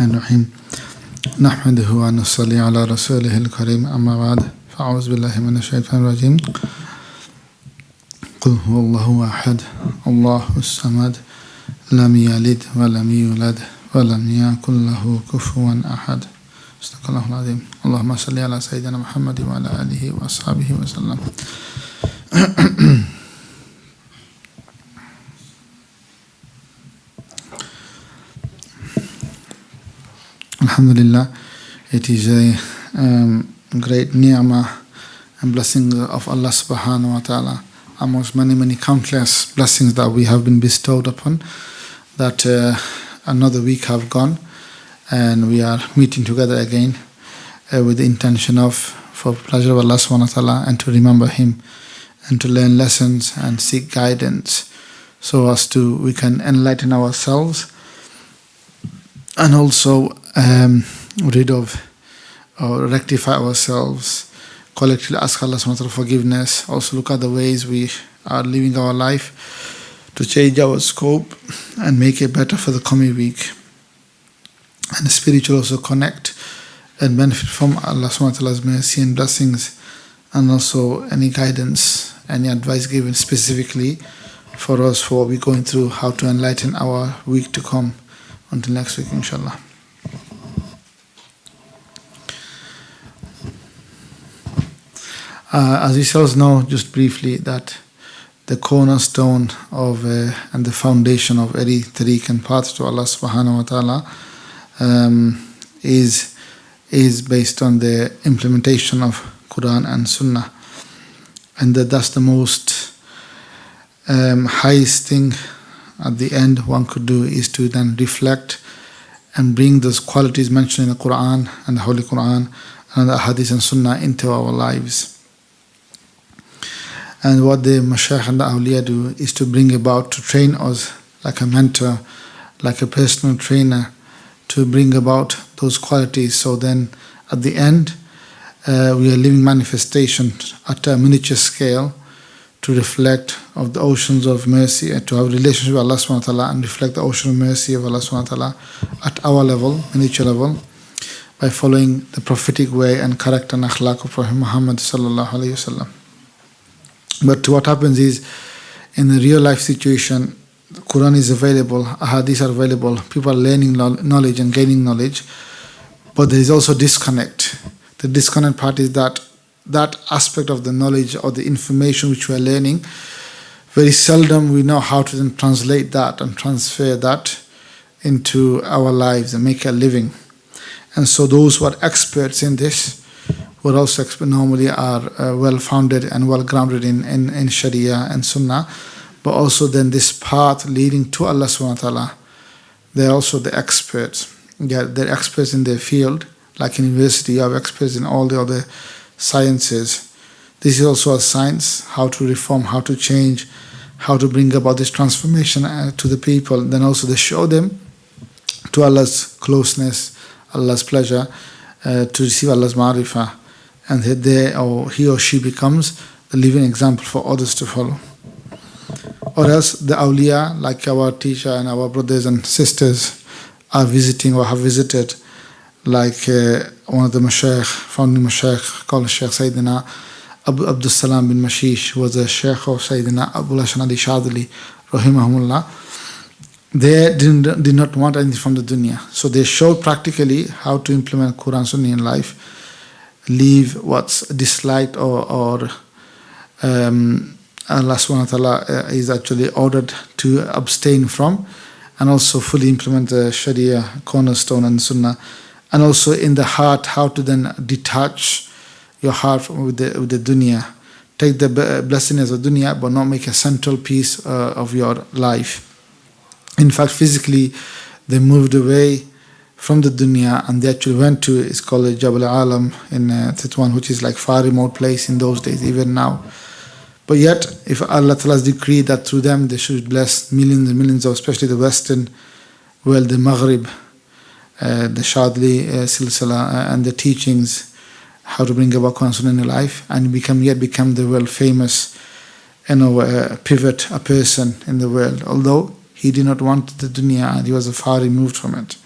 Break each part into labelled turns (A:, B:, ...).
A: الرحمن الرحيم نحمده ونصلي على رسوله الكريم أما بعد فأعوذ بالله من الشيطان الرجيم قل هو الله أحد الله الصمد لم يلد ولم يولد ولم يكن له كفوا أحد صدق الله العظيم اللهم صل على سيدنا محمد وعلى آله وأصحابه وسلم. Alhamdulillah, it is a great ni'mah and blessing of Allah subhanahu wa ta'ala, amongst many countless blessings that we have been bestowed upon, that another week have gone and we are meeting together again with the intention of, for pleasure of Allah subhanahu wa ta'ala, and to remember Him and to learn lessons and seek guidance so as to we can enlighten ourselves and also rid of or rectify ourselves, collectively ask Allah subhanahu wa ta'ala forgiveness, also look at the ways we are living our life to change our scope and make it better for the coming week, and spiritually also connect and benefit from Allah subhanahu wa ta'ala's mercy and blessings, and also any guidance, any advice given specifically for us for what we're going through, how to enlighten our week to come. Until next week, inshallah. As yourselves know, just briefly, that the cornerstone of and the foundation of any tariq and path to Allah subhanahu wa ta'ala is based on the implementation of Quran and Sunnah, and that's the most highest thing at the end one could do, is to then reflect and bring those qualities mentioned in the Quran and the Holy Quran and the Hadith and Sunnah into our lives. And what the Mashaykh and the Awliya do is to bring about, to train us like a mentor, like a personal trainer, to bring about those qualities. So then at the end, we are living manifestation at a miniature scale to reflect of the oceans of mercy, and to have a relationship with Allah subhanahu wa ta'ala and reflect the ocean of mercy of Allah subhanahu wa ta'ala at our level, miniature level, by following the prophetic way and character and akhlaq of Prophet Muhammad sallallahu alayhi wasallam. But what happens is, in the real life situation, the Quran is available, Ahadith are available, people are learning knowledge and gaining knowledge, but there is also disconnect. The disconnect part is that aspect of the knowledge or the information which we are learning, very seldom we know how to then translate that and transfer that into our lives and make a living. And so those who are experts in this, who are also normally are well-founded and well-grounded in Sharia and Sunnah, but also then this path leading to Allah subhanahu wa ta'ala, they're also the experts. They're experts in their field, like in university you have experts in all the other sciences. This is also a science, how to reform, how to change, how to bring about this transformation to the people. Then also they show them to Allah's closeness, Allah's pleasure, to receive Allah's ma'rifah, and he or she becomes the living example for others to follow. Or else the awliya, like our teacher and our brothers and sisters, are visiting or have visited, like one of the Mashaykh, founding Mashaykh called Shaykh Sayyidina Abdul Salam bin Mashish, who was a Shaykh of Sayyidina Abu Hassan Ali Shadili, rahimahumullah. They did not want anything from the dunya. So they showed practically how to implement Quran Sunnah in life, leave what's disliked or Allah subhanahu wa ta'ala is actually ordered to abstain from, and also fully implement the Sharia cornerstone and Sunnah. And also in the heart, how to then detach your heart with the dunya. Take the blessings of dunya, but not make a central piece of your life. In fact, physically, they moved away from the dunya and they actually went to, it's called Jabal Alam in Tetwan, which is like far remote place in those days, even now. But yet, if Allah Ta'ala's decreed that through them they should bless millions and millions of, especially the Western world, the Maghrib, the Shadli Silsila and the teachings, how to bring about Quran Sunnah in your life, and become the world famous, pivot, a person in the world, although he did not want the dunya and he was far removed from it.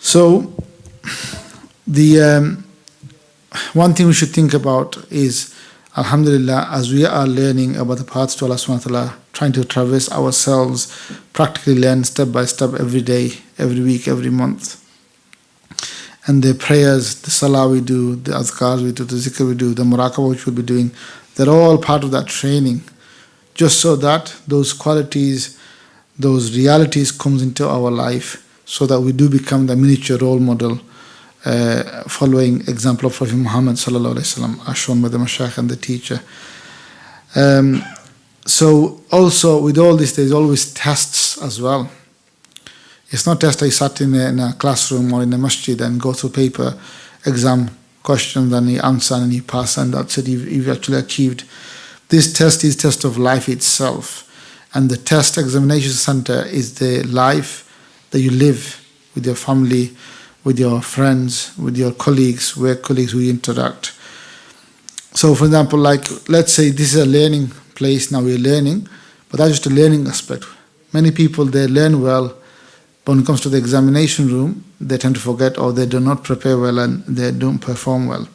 A: So the one thing we should think about is, alhamdulillah, as we are learning about the paths to Allah subhanahu wa ta'ala, trying to traverse ourselves, practically learn step by step every day, every week, every month. And the prayers, the salah we do, the azkars we do, the zikr we do, the muraqabah which we'll be doing, they're all part of that training, just so that those qualities, those realities comes into our life, so that we do become the miniature role model, following example of Prophet Muhammad sallallahu alaihi wasallam, as shown by the Shaykh and the teacher. So also with all this, there's always tests as well. It's not just I sat in a classroom or in a masjid and go through paper exam questions and you answer and you pass and that's it, you've actually achieved. This test is test of life itself. And the test examination center is the life that you live with your family, with your friends, with your colleagues, work colleagues who you interact. So for example, like let's say this is a learning place, now we're learning, but that's just a learning aspect. Many people, they learn well, but when it comes to the examination room, they tend to forget or they do not prepare well and they don't perform well.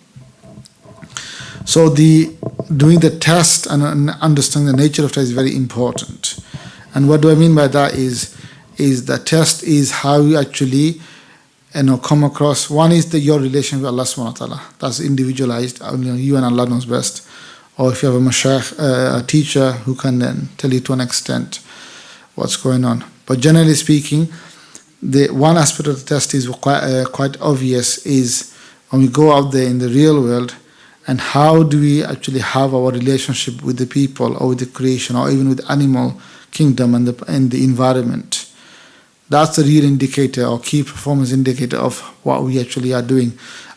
A: So doing the test and understanding the nature of test is very important. And what do I mean by that is the test is how you actually come across. One is your relation with Allah subhanahu wa ta'ala. That's individualized. You and Allah knows best. Or if you have a mashayikh, a teacher who can then tell you to an extent what's going on. But generally speaking, the one aspect of the test is quite obvious, is when we go out there in the real world, and how do we actually have our relationship with the people or with the creation or even with animal kingdom and the environment. That's the real indicator or key performance indicator of what we actually are doing.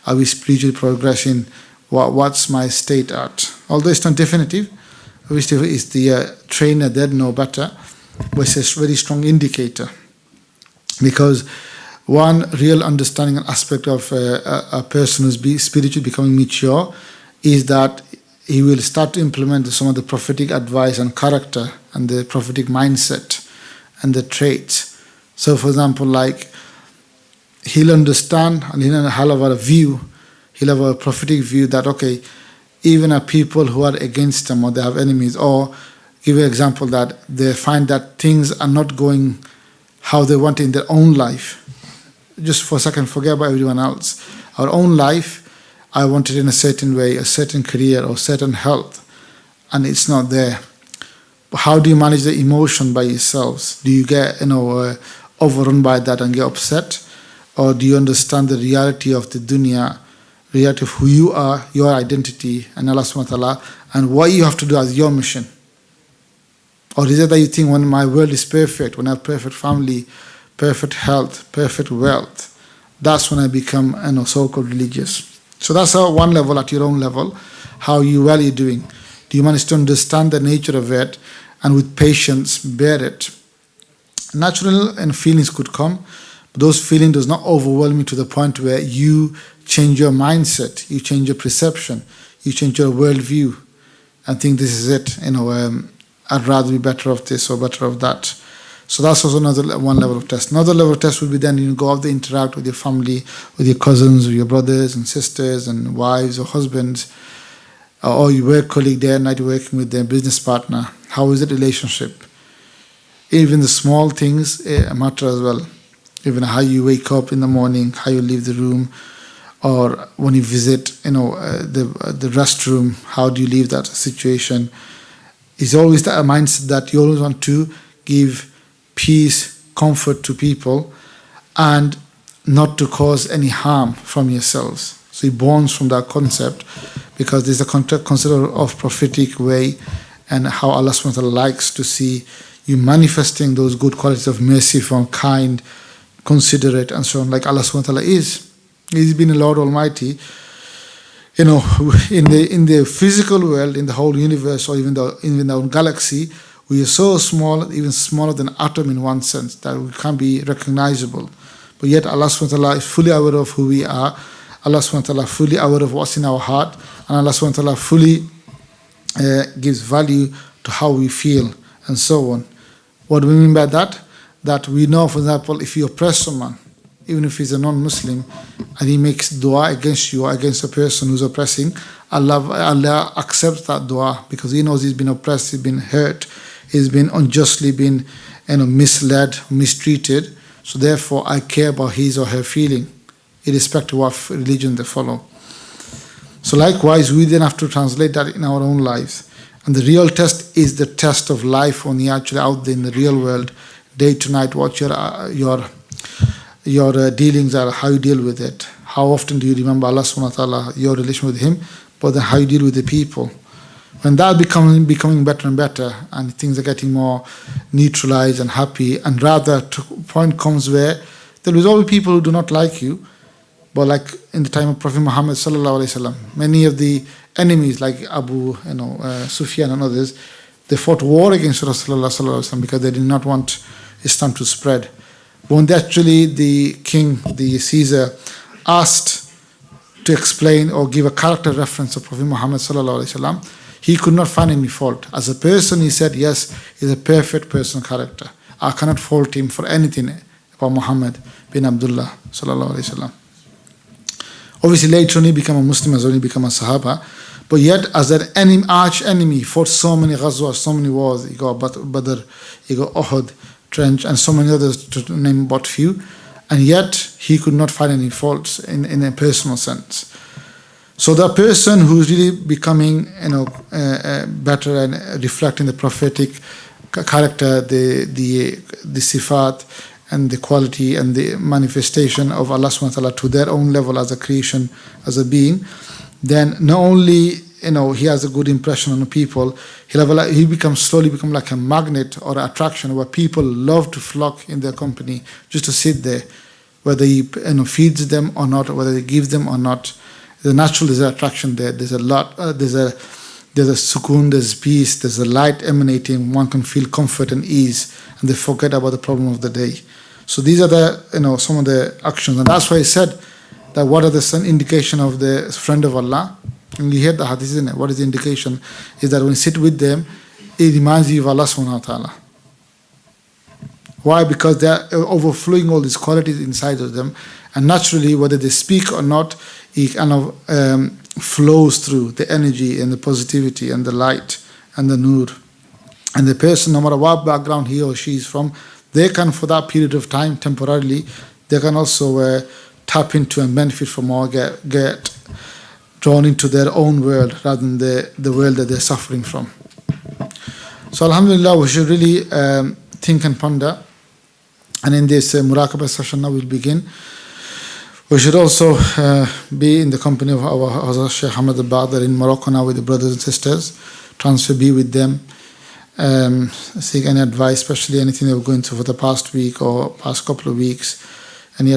A: Are we spiritually progressing? What's my state at? Although it's not definitive, obviously it's the trainer, they'd know better, but it's a very strong indicator. Because one real understanding and aspect of a person who's spiritually becoming mature is that he will start to implement some of the prophetic advice and character and the prophetic mindset and the traits. So for example, like he'll understand and he'll have a view, he'll have a prophetic view that, okay, even a people who are against him or they have enemies, or give you an example that they find that things are not going how they want in their own life. Just for a second, forget about everyone else. Our own life, I want it in a certain way, a certain career or certain health, and it's not there. But how do you manage the emotion by yourselves? Do you get overrun by that and get upset? Or do you understand the reality of the dunya, reality of who you are, your identity, and Allah subhanahu wa ta'ala, and what you have to do as your mission? Or is it that you think when my world is perfect, when I have perfect family, perfect health, perfect wealth, that's when I become so-called religious? So that's one level, at your own level, how well you're doing. Do you manage to understand the nature of it and with patience bear it? Natural and feelings could come, but those feelings does not overwhelm you to the point where you change your mindset, you change your perception, you change your worldview and think this is it, I'd rather be better of this or better of that. So that's also one level of test. Another level of test would be then you go out there, interact with your family, with your cousins, with your brothers and sisters and wives or husbands, or your work colleague there, night working with their business partner. How is the relationship? Even the small things matter as well. Even how you wake up in the morning, how you leave the room, or when you visit, the restroom, how do you leave that situation? It's always that mindset that you always want to give peace, comfort to people, and not to cause any harm from yourselves. So it borns from that concept, because there's a concept of prophetic way and how Allah subhanahu wa ta'ala likes to see you manifesting those good qualities of merciful, kind, considerate, and so on, like Allah subhanahu wa ta'ala is. He's been a Lord Almighty. In the physical world, in the whole universe, or even our galaxy, we are so small, even smaller than an atom in one sense, that we can't be recognizable. But yet Allah subhanahu wa ta'ala is fully aware of who we are. Allah subhanahu wa ta'ala fully aware of what's in our heart. And Allah subhanahu wa ta'ala fully gives value to how we feel and so on. What do we mean by that? That we know, for example, if you oppress someone, even if he's a non-Muslim, and he makes dua against you or against a person who's oppressing, Allah accepts that dua because He knows he's been oppressed, he's been hurt, he's been unjustly been misled, mistreated. So therefore, I care about his or her feeling, irrespective of religion they follow. So likewise, we then have to translate that in our own lives. And the real test is the test of life when you're actually out there in the real world, day to night, what your dealings are, how you deal with it. How often do you remember Allah subhanahu wa ta'ala, your relation with Him, but then how you deal with the people. When that becoming better and better, and things are getting more neutralized and happy, and rather to a point comes where there will always be people who do not like you, but like in the time of Prophet Muhammad sallallahu alaihi wasallam, many of the enemies like Abu Sufyan and others, they fought war against Rasulullah sallallahu alaihi wasallam because they did not want Islam to spread. When the king, the Caesar, asked to explain or give a character reference of Prophet Muhammad sallallahu alaihi wasallam, he could not find any fault. As a person, he said, yes, he's a perfect person character. I cannot fault him for anything about Muhammad bin Abdullah sallallahu alaihi wasallam. Obviously, later on he became a Muslim, as only become a Sahaba. But yet, as an arch enemy, fought so many ghazwas, so many wars. He got Badr, he got Uhud, Trench, and so many others, to name but few. And yet, he could not find any faults in a personal sense. So the person who's really becoming, better and reflecting the prophetic character, the sifat, and the quality and the manifestation of Allah subhanahu wa ta'ala to their own level as a creation, as a being, then not only he has a good impression on the people, he slowly become like a magnet or an attraction where people love to flock in their company just to sit there, whether he feeds them or not, or whether he gives them or not. There's an attraction there. There's a lot. There's a sukoon, there's peace, there's a light emanating. One can feel comfort and ease, and they forget about the problem of the day. So these are the some of the actions, and that's why he said that what are the indication of the friend of Allah? And you hear the hadith, isn't it? What is the indication? Is that when you sit with them, it reminds you of Allah subhanahu wa ta'ala. Why? Because they are overflowing all these qualities inside of them, and naturally, whether they speak or not, it kind of flows through the energy and the positivity and the light and the nur. And the person, no matter what background he or she is from, they can, for that period of time, temporarily, they can also tap into and benefit from or get drawn into their own world rather than the world that they're suffering from. So alhamdulillah, we should really think and ponder. And in this Muraqabah session now we'll begin. We should also be in the company of our Shaykh Ahmad Dabbagh in Morocco now with the brothers and sisters. Transfer, be with them. Seek any advice, especially anything they were going through for the past week or past couple of weeks. Any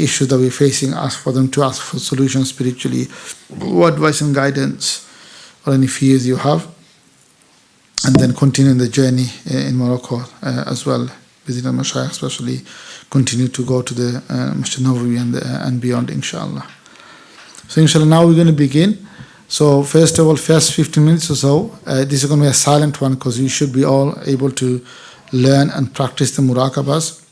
A: issues that we're facing, ask for them to ask for solutions spiritually, what advice and guidance, or any fears you have. And then continue the journey in Morocco as well. Visit the Mashayikh, especially continue to go to the Masjid Nawawi and beyond, inshallah. So inshallah, now we're going to begin. So first of all, first 15 minutes or so, this is going to be a silent one because you should be all able to learn and practice the muraqabahs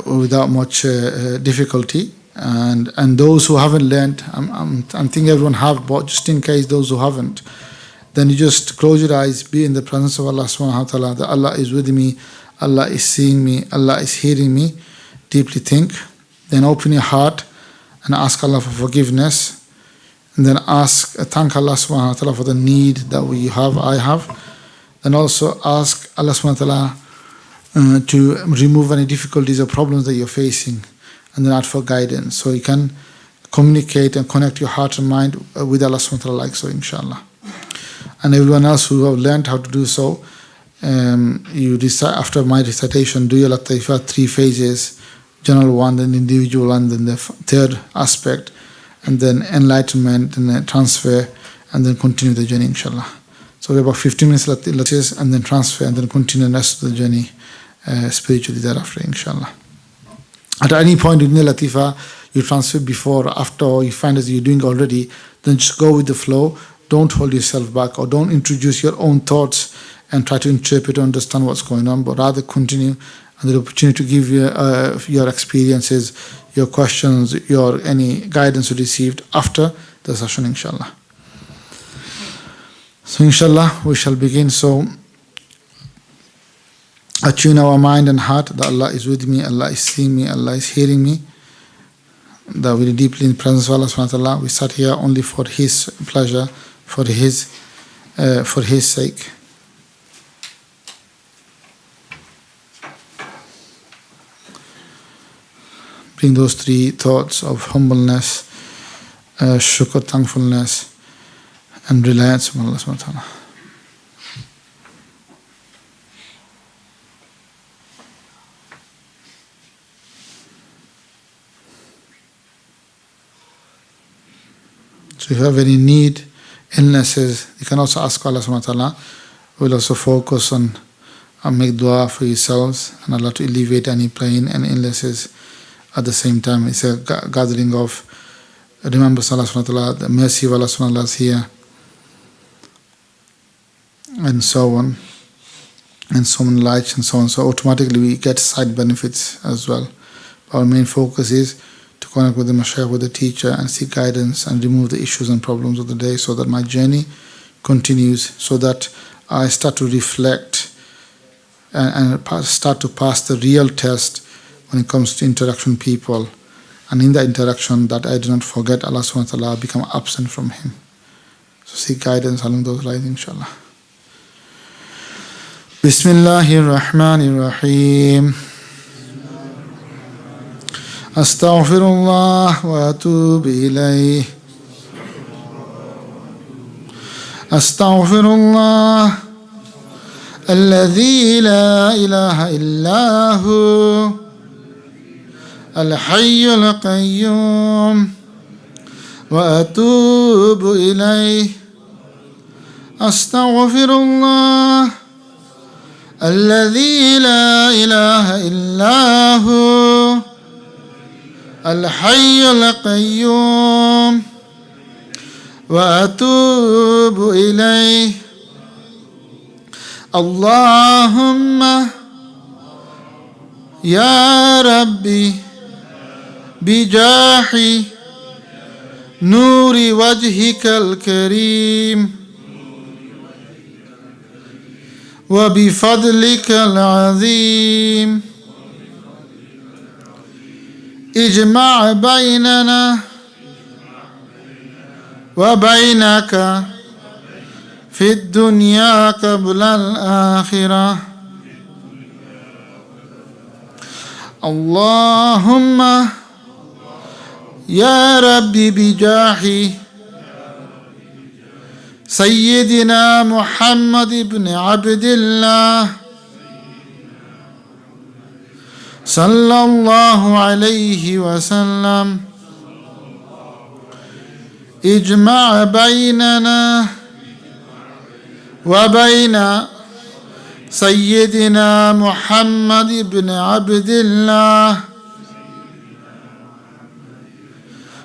A: without much difficulty. And those who haven't learned, I'm thinking everyone have, but just in case those who haven't, then you just close your eyes, be in the presence of Allah subhanahu wa ta'ala, that Allah is with me, Allah is seeing me, Allah is hearing me. Deeply think. Then open your heart and ask Allah for forgiveness. And then thank Allah subhanahu wa ta'ala for the need that I have. Then also ask Allah subhanahu wa ta'ala to remove any difficulties or problems that you're facing. And then ask for guidance. So you can communicate and connect your heart and mind with Allah subhanahu wa ta'ala like so, inshallah. And everyone else who have learned how to do so, you recite after my recitation, do your Latifah 3 phases, general one, then individual one, then the third aspect, and then enlightenment, and then transfer, and then continue the journey, inshallah. So we're about 15 minutes Latifahs, and then transfer, and then continue the rest of the journey spiritually thereafter, inshallah. At any point in the Latifah, you transfer before or after, or you find as you're doing already, then just go with the flow. Don't hold yourself back, or don't introduce your own thoughts and try to interpret or understand what's going on, but rather continue and the opportunity to give your experiences, your questions, your any guidance you received after the session, inshallah. So inshallah we shall begin. So attune our mind and heart that Allah is with me, Allah is seeing me, Allah is hearing me, that we are deeply in the presence of Allah subhanahu wa ta'ala. We sat here only for His pleasure, for His sake. Bring those three thoughts of humbleness, shukr, thankfulness, and reliance on Allah subhanahu wa ta'ala. So if you have any need, illnesses, you can also ask Allah subhanahu wa ta'ala. We'll also focus on and make dua for yourselves and Allah to alleviate any pain and illnesses at the same time. It's a gathering of remembrance of Allah subhanahu wa ta'ala, the mercy of Allah subhanahu wa ta'ala is here, and so on, and so many lights and so on. So automatically we get side benefits as well. Our main focus is to connect with the mashaykh, with the teacher, and seek guidance and remove the issues and problems of the day, so that my journey continues, so that I start to reflect and start to pass the real test when it comes to interaction with people, and in the interaction that I do not forget Allah subhanahu wa ta'ala, become absent from Him. So seek guidance along those lines, inshallah. Bismillahir Rahmanir Rahim. Astaghfirullah wa atubu ilayh. Astaghfirullah alladhi la ilaha illa hu al-hayyul qayyum wa atubu ilayh. Astaghfirullah alladhi la ilaha illa hu al-hayyul qayyum wa atubu ilayh. Allahumma ya Rabbi bijahi nuri wajhikal kareem wa bifadlikal azim ijma' baynana wa baynaka في الدنيا قبل الآخرة. اللهم يا ربي بجاه سيدنا محمد بن عبد الله صلى الله عليه وسلم اجمع بيننا وبين سيدنا محمد بن عبد الله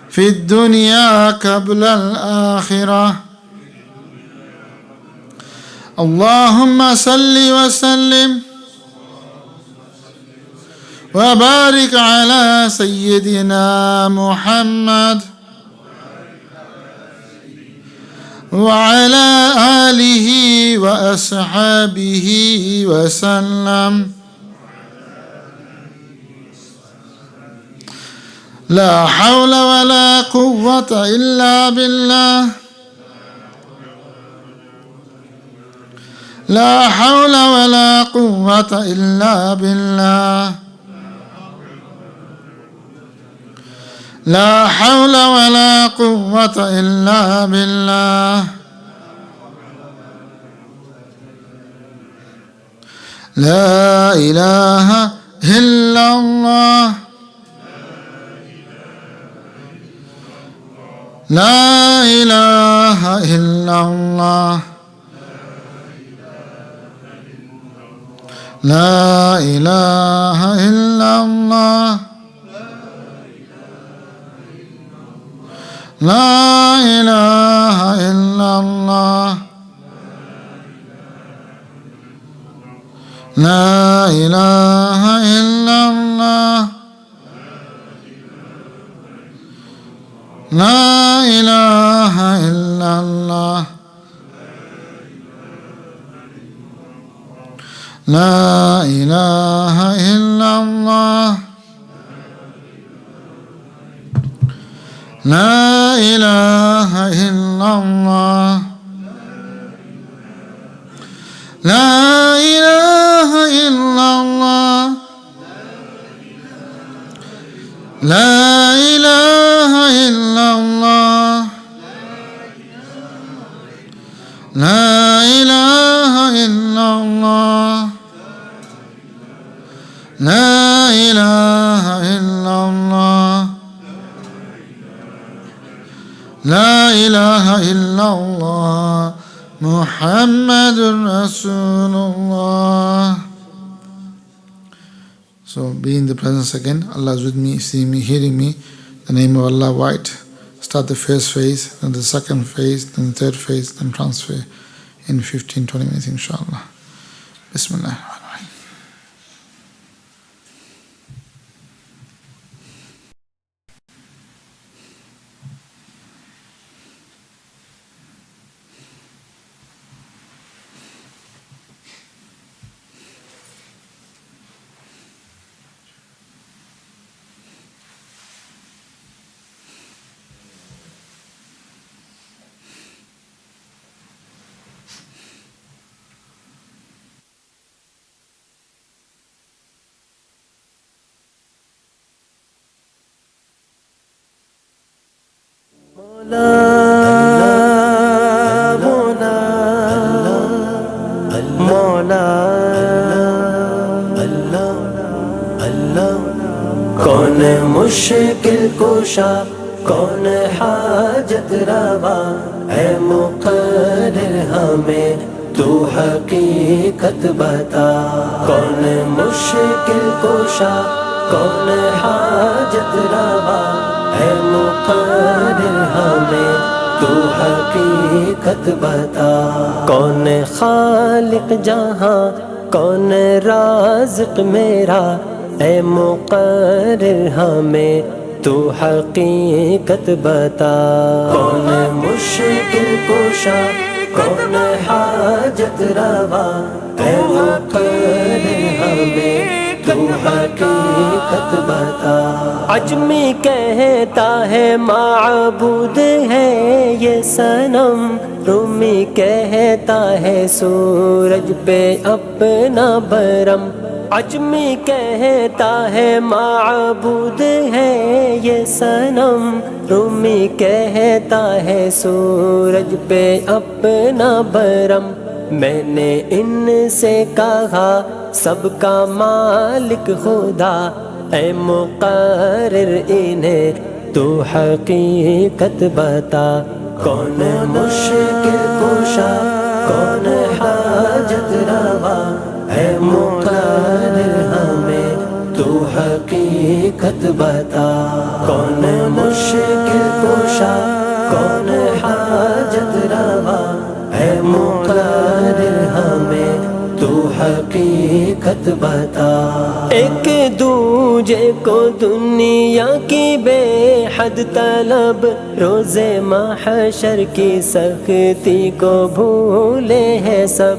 A: في الدنيا قبل الآخرة. اللهم صل وسلم وبارك على سيدنا محمد وعلى آله وأصحابه وسلم. لا حول ولا قوة إلا بالله. لا حول ولا قوة إلا بالله. لا حول ولا قوة إلا بالله. لا إله إلا الله. لا إله إلا الله. لا إله إلا الله. لا إله إلا الله. لا إله إلا الله لا إله إلا الله لا إله إلا الله لا إله إلا الله لا إله إلا الله لا إله إلا الله لا إله إلا الله لا إله إلا الله لا إله إلا الله محمد رسول الله. So be in the presence again. Allah is with me, seeing me, hearing me. The name of Allah white. Start the first phase, then the second phase, then the third phase, then transfer in 15-20 minutes inshallah. Bismillah.
B: کون مشکل کشا کون حاجت روا اے مقرر ہمیں تو حقیقت بتا. کون مشکل کشا کون حاجت روا اے مقرر ہمیں تو حقیقت بتا. کون خالق جہاں کون رازق میرا اے مقرر ہمیں تو حقیقت بتا. کون مشکل کشا کون حاجت روا اے مقرر ہمیں تو حقیقت بتا. عجمی کہتا ہے معبود ہے یہ صنم، رومی کہتا ہے سورج پہ اپنا برم. عجمی کہتا ہے معبود ہے یہ صنم، رومی کہتا ہے سورج پہ اپنا برم. میں نے ان سے کہا سب کا مالک خدا اے مقرر انہیں تو حقیقت بتا. کون مشکل کشا کون حاجت روا اے مقرر ہمیں تو حقیقت بتا. کون مشکل کشا کون حاجت روا اے مقرر ہمیں تو حقیقت بتا. ایک دوجے کو دنیا کی بے حد طلب روز محشر کی سختی کو بھولے ہیں سب.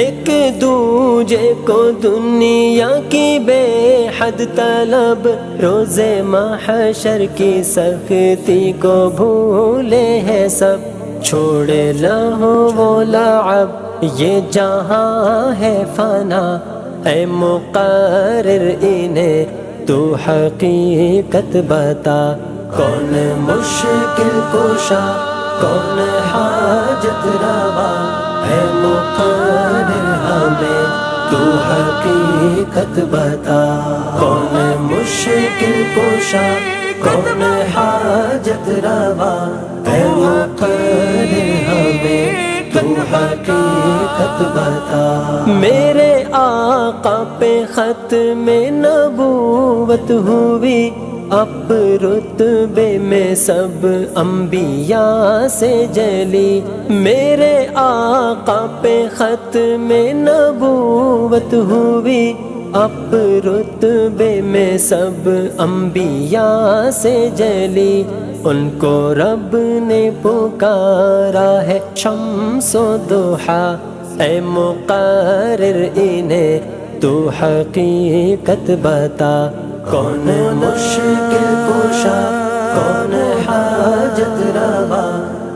B: ایک دوجے کو دنیا کی بے حد طلب روز محشر کی سختی کو بھولے ہیں سب. چھوڑ لہو و لعب یہ جہاں ہے فنا اے مقرر انہیں تو حقیقت بتا. کون مشکل کشا کون حاجت روا اے مقرر ہمیں تو حقیقت بتا. کون مشکل کشا کون حاجت روا اے مقرر ہمیں تو حقیقت بتا. میرے آقا پہ ختم نبوت ہوئی اب رتبے میں سب انبیاء سے جلی، میرے آقا پہ ختم نبوت ہوئی، اب رتبے میں سب انبیاء سے جلی، ان کو رب نے پکارا ہے شمس و ضحیٰ، اے مقرر انہیں تو حقیقت بتا، کون مشکل کشا کون حاجت روا،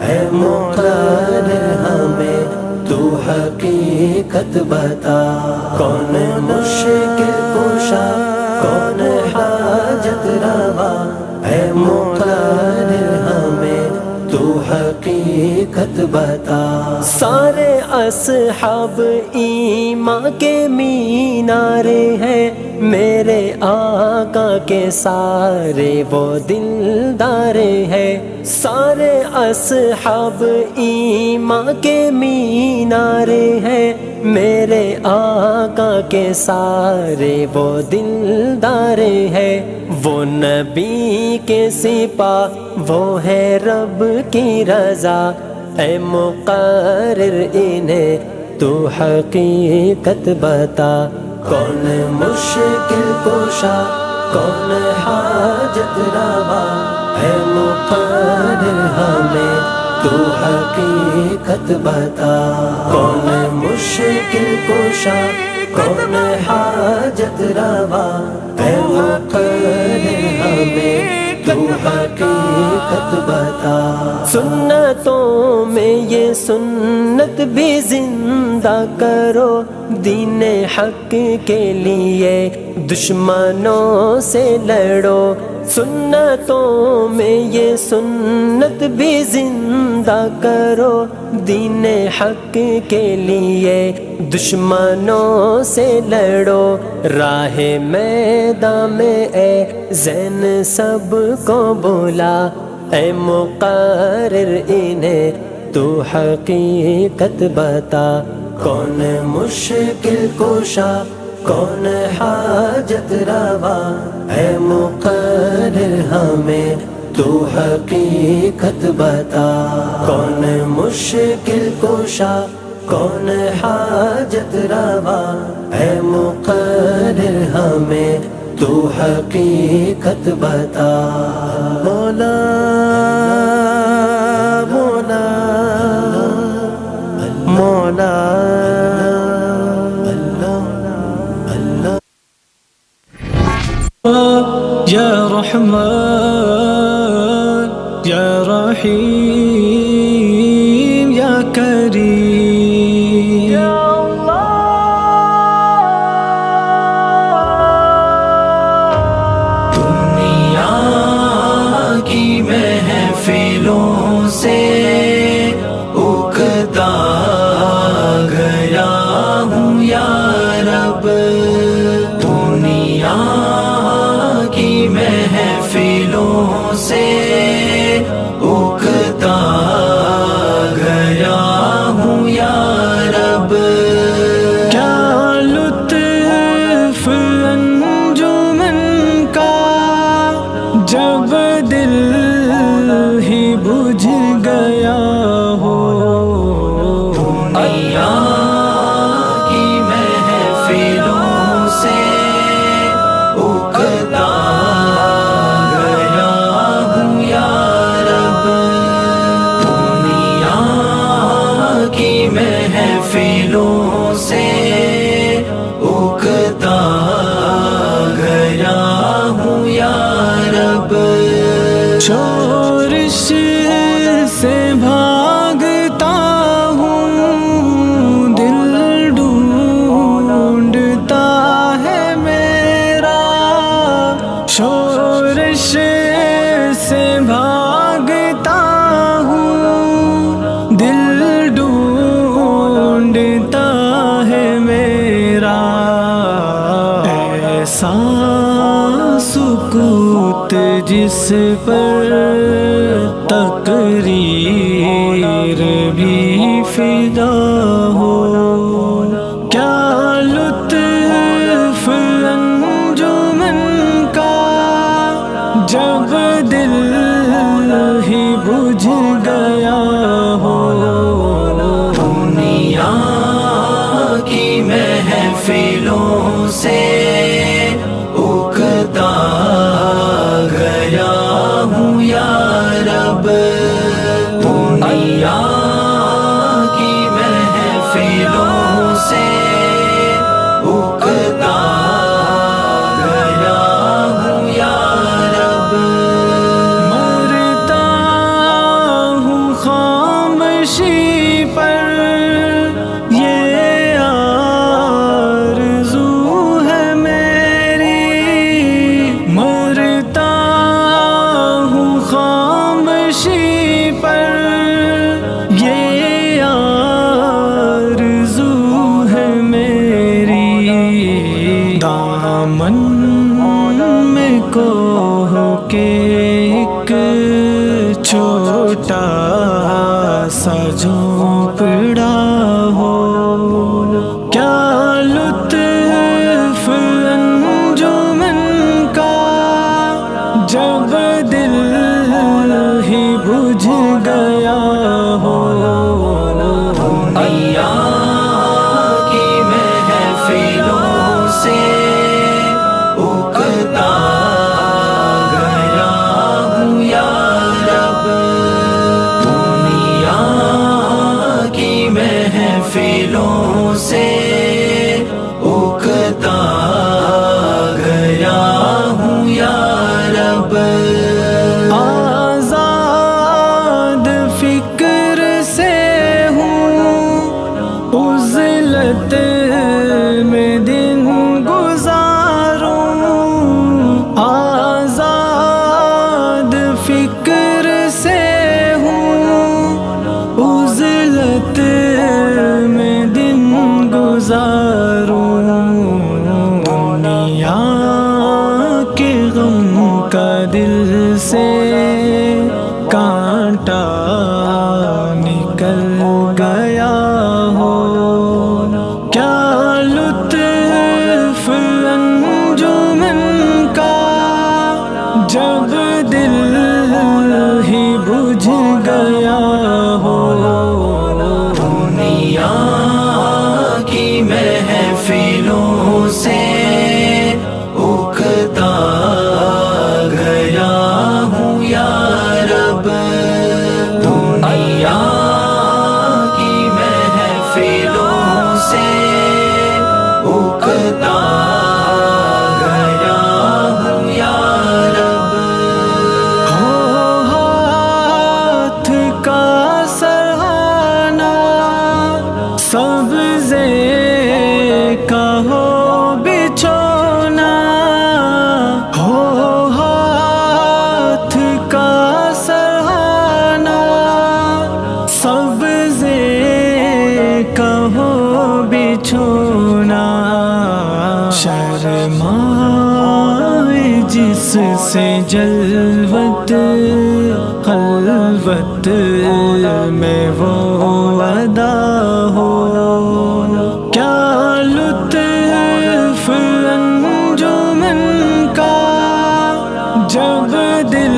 B: اے مقرر ہمیں تو حقیقت بتا، کون مشکل کشا کون حاجت روا، اے مقرر ہمیں تو حقیقت بتا۔ سارے اصحاب ایمان کے مینارے ہیں، میرے آقا کے سارے وہ دلدار ہیں، سارے اصحاب ایمان کے مینارے ہیں، میرے آقا کے سارے وہ دلدار ہیں، وہ نبی کے سپاہ وہ ہے رب کی رضا، اے مقرر انہیں تو حقیقت بتا، کون مشکل کشا کون حاجت روا، اے مقرر ہمیں تو حقیقت بتا، کون مشکل کشا کون حاجت روا، اے مقرر ہمیں تو حقیقت بتا۔ سنتوں میں یہ سنت بھی زندہ کرو، دین حق کے لیے دشمنوں سے لڑو، سنتوں میں یہ سنت بھی زندہ کرو، دین حق کے لیے دشمنوں سے لڑو، راہ میدان میں اے زین سب کو بولا، اے مقرر انہیں تو حقیقت بتا، کون مشکل کشا کون حاجت روا، اے مقرر ہمیں تو حقیقت بتا، کون مشکل کشا کون حاجت روا، اے مقرر ہمیں تو حقیقت بتا، مولا مولا مولا
C: یا رحمان یا رحیم یا کریم، یا
B: دنیا کی محفلوں سے اکتا گیا ہوں یا رب، دنیا کی محفلوں سے اکتا گیا ہوں یا رب،
C: کیا لطف انجمن کا جب دل ہی بجھ گیا ہو،
B: دنیا کی محفلوں سے اکتا گیا ہوں یا رب، دنیا کی محفلوں سے اکتا گیا ہوں یا رب،
C: شورش سے بھاگتا ہوں، دل ڈھونڈتا ہے میرا، شورش سے بھاگتا ہوں، دل ڈھونڈتا ہے میرا، ایسا سکوت جس پر تقریر بھی فدا ہو، کیا لطف انجمن کا
B: سے اکتا گیا ہوں یا رب، دنیا کی محفلوں سے اکتا گیا ہوں یا رب،
C: مرتا ہوں خاموشی پر، یہ آرزو ہے میری، مرتا ہوں خاموشی پر، یہ آرزو ہے میری، دامن میں کوہ کے ایک چھوٹا سا جھونپڑا ہو، کیا لطف انجمن کا جب دل ہی بجھ گیا ہو،
B: دنیا کی محفلوں سے اکتا گیا ہوں یا رب، دنیا کی محفلوں سے اکتا گیا ہوں یا رب،
C: آزاد فکر سے ہوں، عزلت میں دن گزاروں، آزاد فکر سے ہوں، عزلت میں دن گزاروں، دنیا کے غم کا دل سے کانٹا نکل گیا ہو، کیا لطف انجمن کا جب دل ہی بجھ گیا ہو،
B: دنیا کی محفلوں سے اکتا گیا ہوں یا رب، دنیا کی محفلوں سے اکتا گیا ہوں یا رب،
C: ہو ہاتھ کا سرہانا سبزے کا ہو بچھونا، ہو ہاتھ کا سرہانا سبزے کا ہو بچھونا، شرمائے جس سے جلوت خلوت میں وہ ادا ہو، کیا لطف انجمن کا جب دل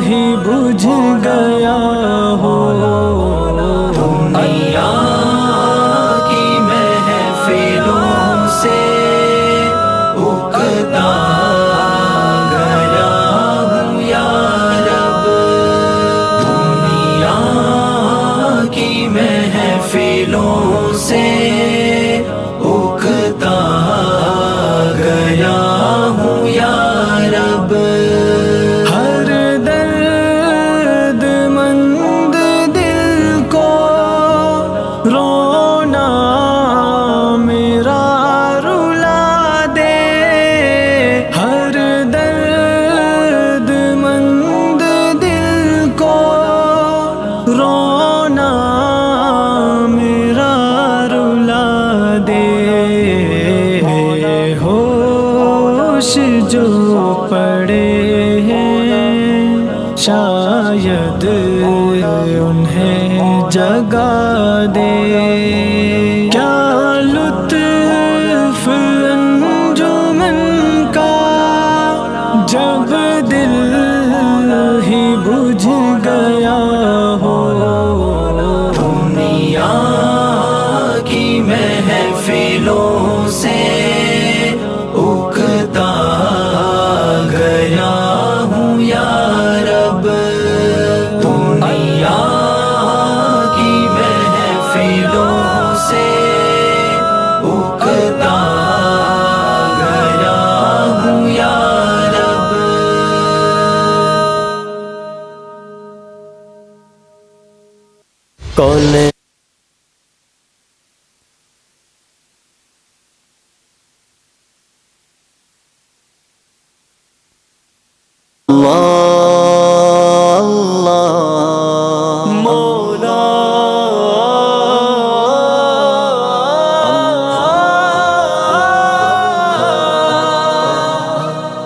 C: ہی بجھ گیا ہو،
B: دنیا کی محفلوں سے اکتا گیا ہوں یا رب، دنیا کی محفلوں سے اکتا گیا ہوں یا رب،
C: ہر درد مند دل کو رونا میرا رلا دے، ہر درد مند دل کو رونا میرا رلا دے، ہوش جو پڑے ہیں شاید انہیں جگا دے، کیا لطف انجمن کا جب دل ہی بجھ گیا ہو،
B: دنیا کی محفلوں سے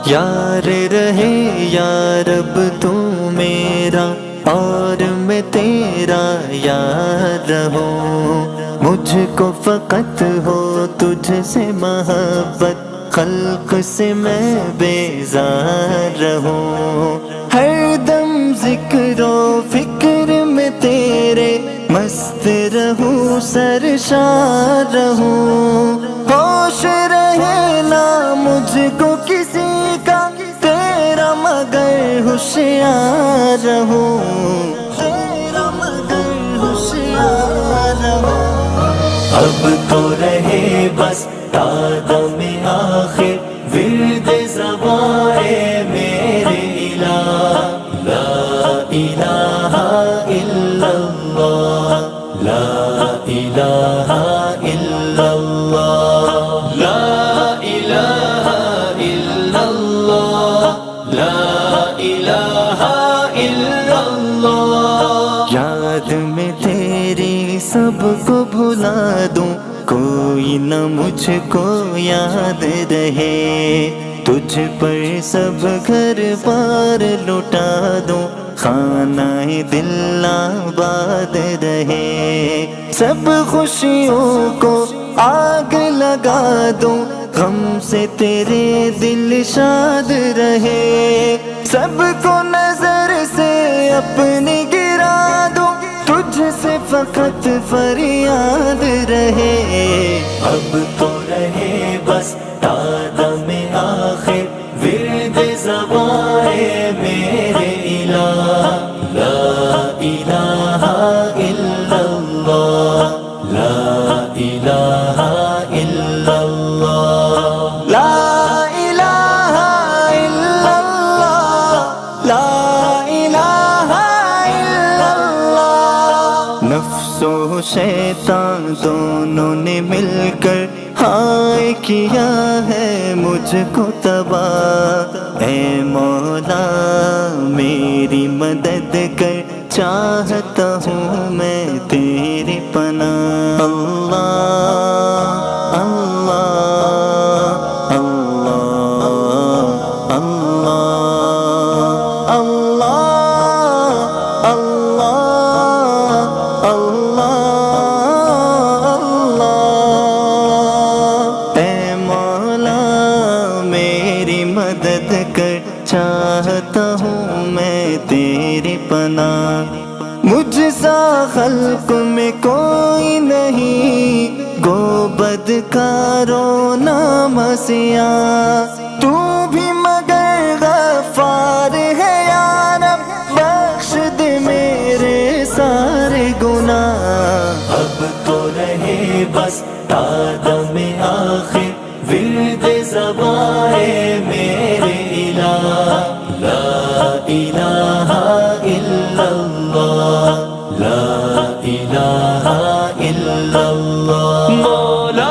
C: یار رہے یا رب تو میرا اور میں تیرا یار رہوں، مجھ کو فقط ہو تجھ سے محبت، خلق سے میں بیزار رہوں، ہر دم ذکر و فکر میں تیرے مست رہوں، سرشار رہوں، ہوش رہے نا مجھ کو کسی کا تیرا مگر ہوشیار رہوں، تیرا مگر ہوشیار رہوں۔
B: اب تو رہے بس تادم آخر ورد زباں ہے میرے الہ، لا الہ الا اللہ، لا الہ الا اللہ، لا الہ الا اللہ، لا الہ الا اللہ۔
C: یاد میں تیری سب کو بھلا دوں، کوئی نہ مجھ کو یاد رہے، تجھ پر سب گھر بار لٹا دوں، خانہ دل آباد رہے، سب خوشیوں کو آگ لگا دوں، غم سے تیرے دل شاد رہے، سب کو نظر سے اپنی گرا دوں، تجھ سے فقط فریاد رہے۔
B: اب تو رہے بس تادم آخر ورد زباں ہے میرے الہ، لا الہ الا اللہ، لا الہ الا اللہ،
C: لا الہ الا اللہ، لا الہ الا اللہ۔ نفس و شیطان دونوں نے مل کر ہائے کیا ہے مجھ کو تباہ، اے مولا میری مدد کر، چاہتا ہوں میں تیری پناہ، اللہ اللہ اللہ اللہ اللہ اللہ اللہ۔ اے مولا میری مدد کر، چاہتا ہوں میں تیری پناہ، مجھ سا خلق میں کوئی نہیں، گو بدکار و نامسیاں، تو بھی مگر غفار ہے یا رب، بخش دے میرے سارے گناہ۔
B: اب تو رہے بس تادم آخر ورد زباں ہے میرے الہ، لا الہ الا اللہ، لا الہ الا اللہ، مولا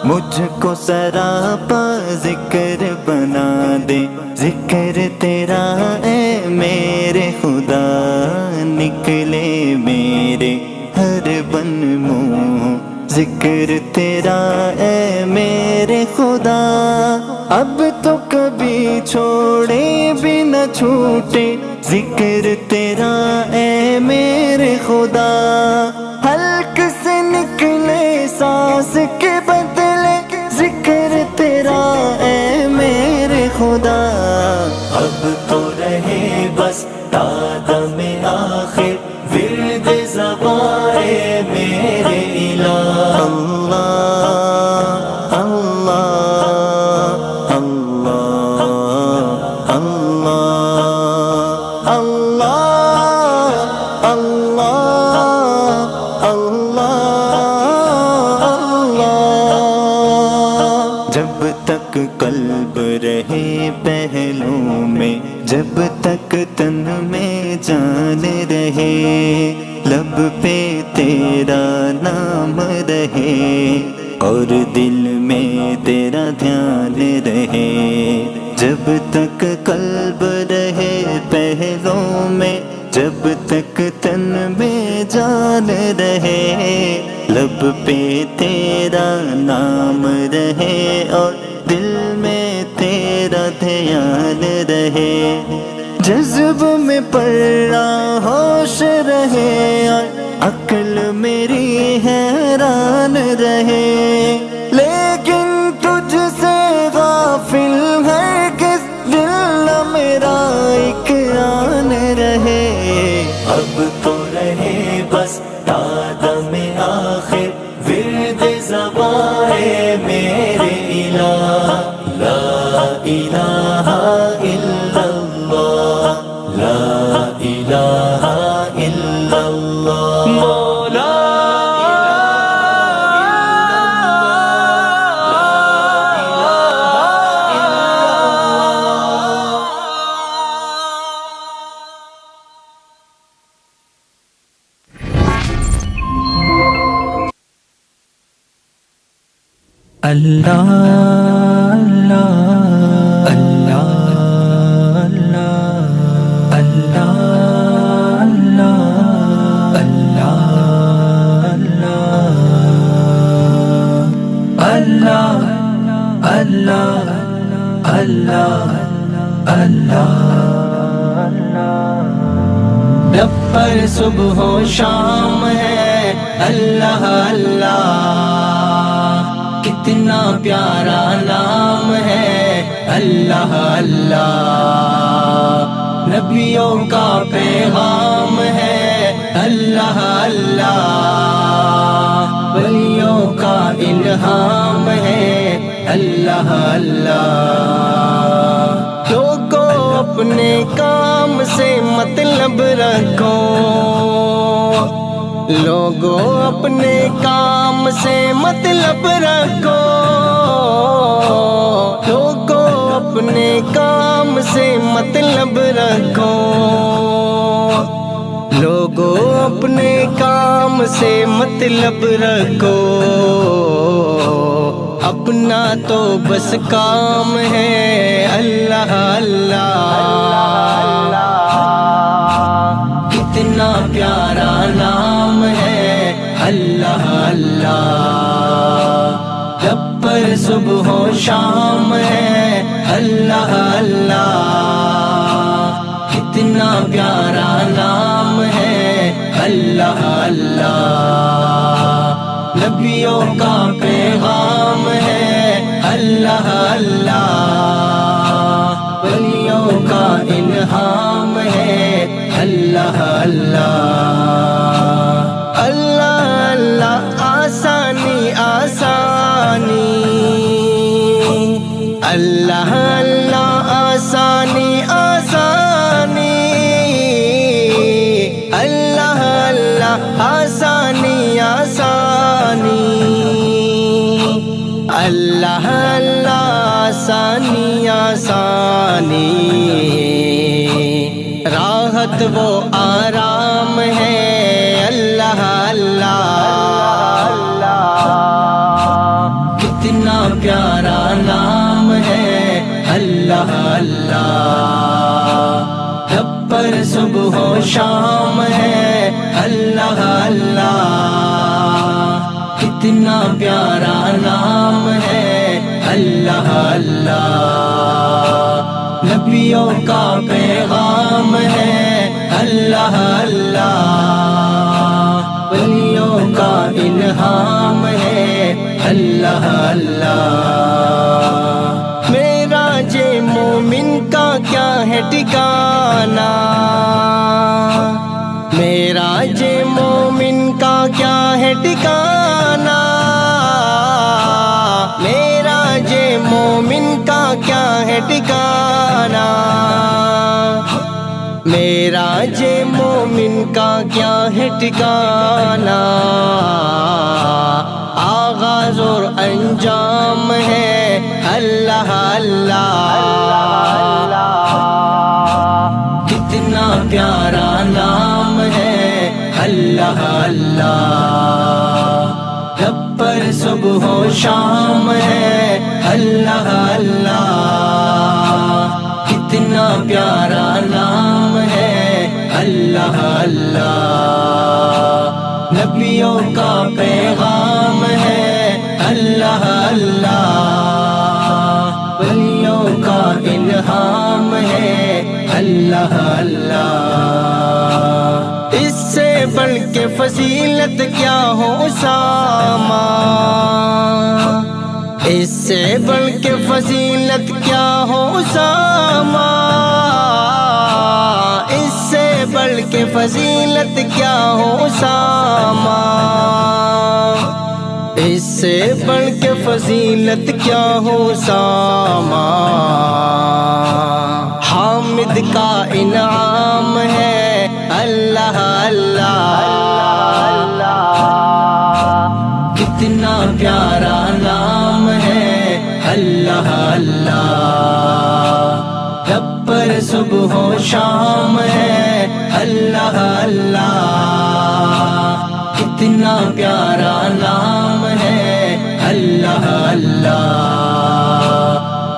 C: مجھ کو سراپا ذکر بنا دے، ذکر تیرا اے میرے خدا، نکلے میرے ہر بن منہ، ذکر تیرا اے میرے خدا، اب تو کبھی چھوڑے بھی نہ چھوٹے، ذکر تیرا اے میرے خدا، حلق سے نکلے سانس کے بدلے، ذکر تیرا اے میرے خدا۔
B: اب تو رہے بس تادم آخر ورد زباں ہے میرے الہ،
C: اللہ اللہ اللہ اللہ اللہ اللہ اللہ۔ جب تک قلب رہے پہلوں میں، جب تک تن میں جان رہے، لب پہ تیرا نام رہے اور دل میں تیرا دھیان رہے، جب تک قلب رہے پہلوں میں، جب تک تن میں جان رہے، لب پہ تیرا نام رہے اور دل میں تیرا دھیان رہے، جذب میں پڑا ہوش رہے اور عقل میری حیران رہے، لیکن تجھ سے غافل ہے کس دل نہ میرا ایک آن رہے۔
B: اب تو رہے بس تادم آخر ورد زباں ہے میرے الہ، لا الہ الا اللہ، لا الہ الا اللہ، مولا
D: اللہ اللہ اللہ اللہ اللہ اللہ اللہ اللہ رب پر صبح و شام ہے اللہ اللہ، کتنا پیارا نام ہے اللہ اللہ، نبیوں کا پیغام ہے اللہ اللہ، ولیوں کا الہام ہے اللہ اللہ۔ لوگوں اپنے کام سے مطلب رکھو، لوگوں اپنے کام سے مطلب رکھو، لوگوں اپنے کام سے مطلب رکھو، لوگوں اپنے کام سے مطلب رکھو، اپنا تو بس کام ہے اللہ اللہ، کتنا پیارا نام ہے اللہ اللہ، رب پر صبح و شام ہے اللہ اللہ، کتنا پیارا نام ہے اللہ اللہ، نبیوں کا پیغام ہے اللہ اللہ، ولیوں کا الہام ہے اللہ اللہ۔ اللہ اللہ آسانی آسانی، اللہ اللہ آسانی آسانی، اللہ اللہ آسانی آسانی، اللہ اللہ آسانی آسانی، راحت وہ آرام ہے اللہ اللہ، کتنا پیارا نام ہے اللہ اللہ، رب پر صبح و شام ہے اللہ اللہ، کتنا پیارا نام ہے اللہ اللہ، نبیوں کا پیغام ہے اللہ اللہ، ولیوں کا الہام ہے اللہ اللہ۔ معراج مومن کا کیا ہے ٹھکانہ، معراج مومن کا کیا ہے ٹھکانہ، معراج مومن کا کیا ہے ٹھکانہ، معراج مومن کا کیا ہے ٹھکانہ، آغاز اور انجام ہے اللہ اللہ، کتنا پیارا نام ہے اللہ اللہ، رب پر صبح و شام ہے اللہ اللہ، کتنا پیارا نام ہے اللہ اللہ اللہ نبیوں کا پیغام ہے اللہ اللہ ولیوں کا الہام ہے اللہ اللہ اس سے بڑھ کے فضیلت کیا ہو اسامہ اس سے بڑھ کے فضیلت کیا ہو اسامہ اس سے بڑھ کے فضیلت کیا ہو اسامہ اس سے بڑھ کے فضیلت کیا ہو اسامہ حامد کا انعام ہے اللہ اللہ کتنا پیارا نام ہے اللہ اللہ رب پر صبح و شام ہے اللہ اللہ کتنا پیارا نام ہے اللہ اللہ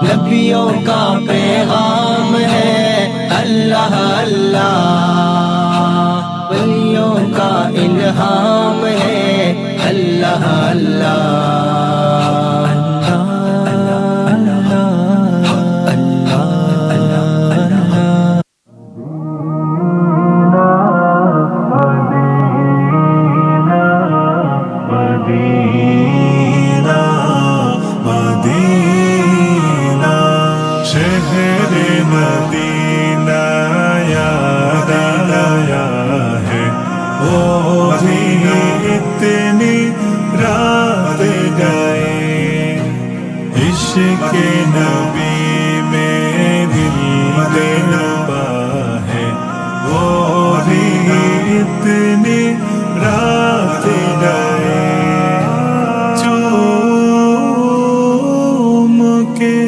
D: نبیوں کا پیغام ہے اللہ اللہ ولیوں کا الہام ہے اللہ اللہ
E: عشق نبی میں دل دلبا ہے وہ بھی اتنی رات گئے چوم کے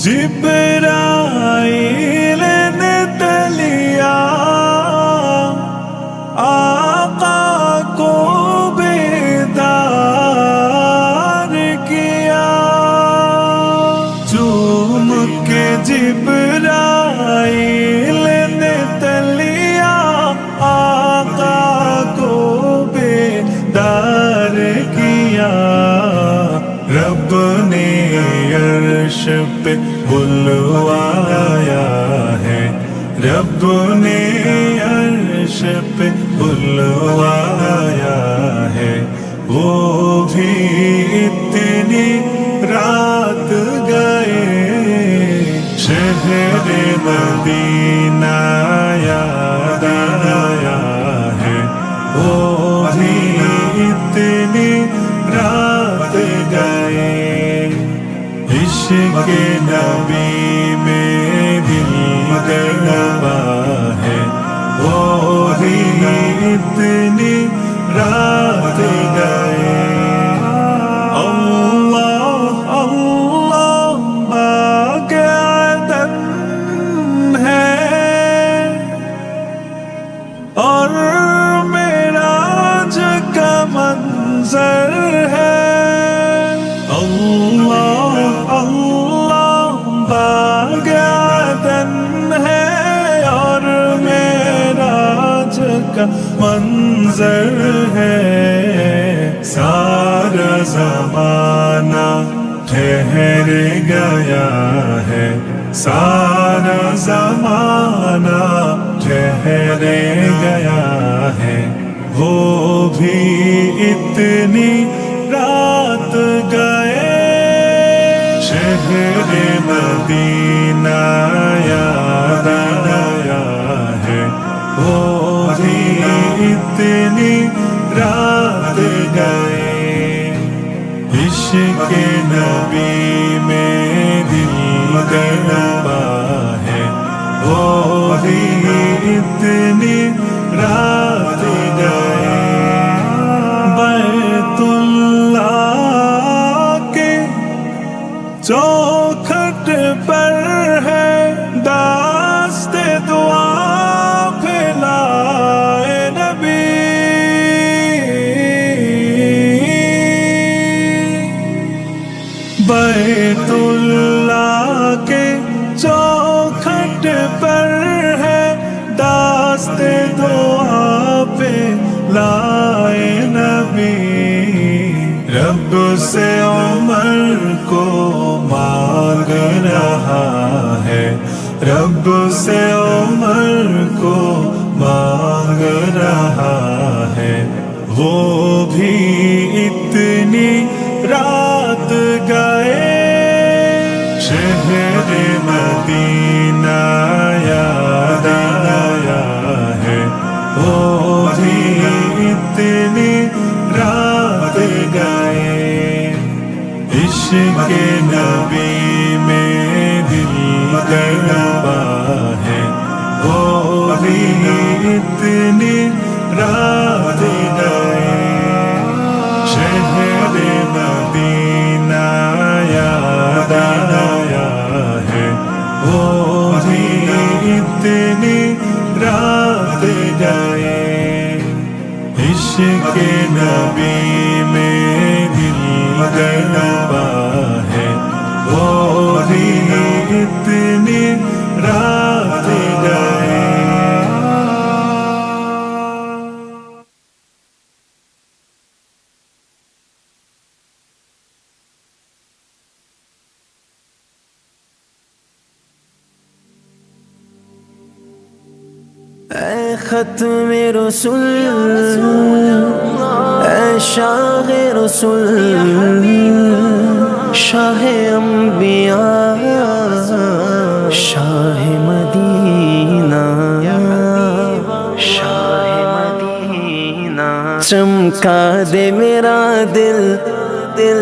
E: جبرائیل نے تلیا آقا کو جبرائیل نے تلیا آقا کو بیدار کیا رب نے عرش پہ بلوایا ہے رب نے عرش پہ بلوایا ہے وہ بھی اتنی رات گئے شہر مدینہ یاد آیا ہے وہ بھی اتنی رات گئے عشق نبی میں دل دلبا ہے وہ بھی اتنی رات گئے اور معراج کا منظر ہے اللہ اللہ باغ عدن ہے اور معراج کا منظر ہے سارا زمانہ ٹھہر گیا ہے سارا زمانہ ٹھہر گیا ہے وہ بھی اتنی رات گئے شہر مدینہ یاد آیا ہے وہ بھی اتنی رات گئے عشق نبی میں دل دلبا ہے وہ بھی اتنی رات گئے بیت اللہ کے چوکھٹ پر ہے دست دعا پھیلائے نبی بیت اللہ کے چوکھٹ پر ہے دست रास्ते दुआ पे लाए नबी, रब से उम्र को मांग रहा है, रब से उम्र को मांग रहा है। वो भी इतनी रात गए, शहर मदीना याद आया है। वो भी इतनी रात गए, इश्क़ नबी में दिल दबा है। वो भी इतनी रात गए, शहर मदीना याद आया है। वो भी इतनी रात गए, इश्क़ नबी में दिल दबा है। वो भी इतनी रात गए।
C: اے ختم رسول، اے شاہ رسول، شاہ انبیاء، شاہ مدینہ، شاہ مدینہ، چمکا دے میرا دل، دل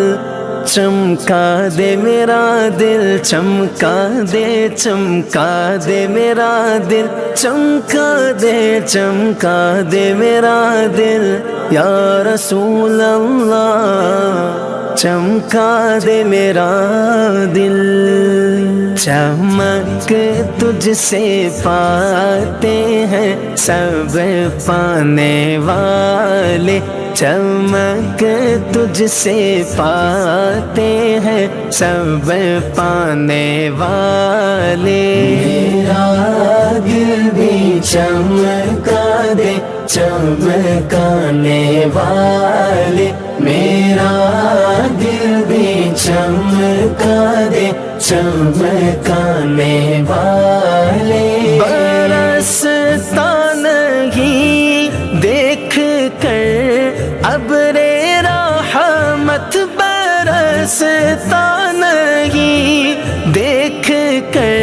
C: چمکا دے میرا دل، چمکا دے، چمکا دے میرا دل، چمکا دے، چمکا دے میرا دل یا رسول اللہ، چمکا دے میرا دل۔ چمک تجھ سے پاتے ہیں سب پانے والے، چمک تجھ سے پاتے ہیں سب پانے والے۔ میرا دل بھی چمکا دے چمکانے والے، میرا دل بھی چمکا دے چمکانے والے۔ برستا نہیں دیکھ کر ابر رحمت، برستا نہیں دیکھ کر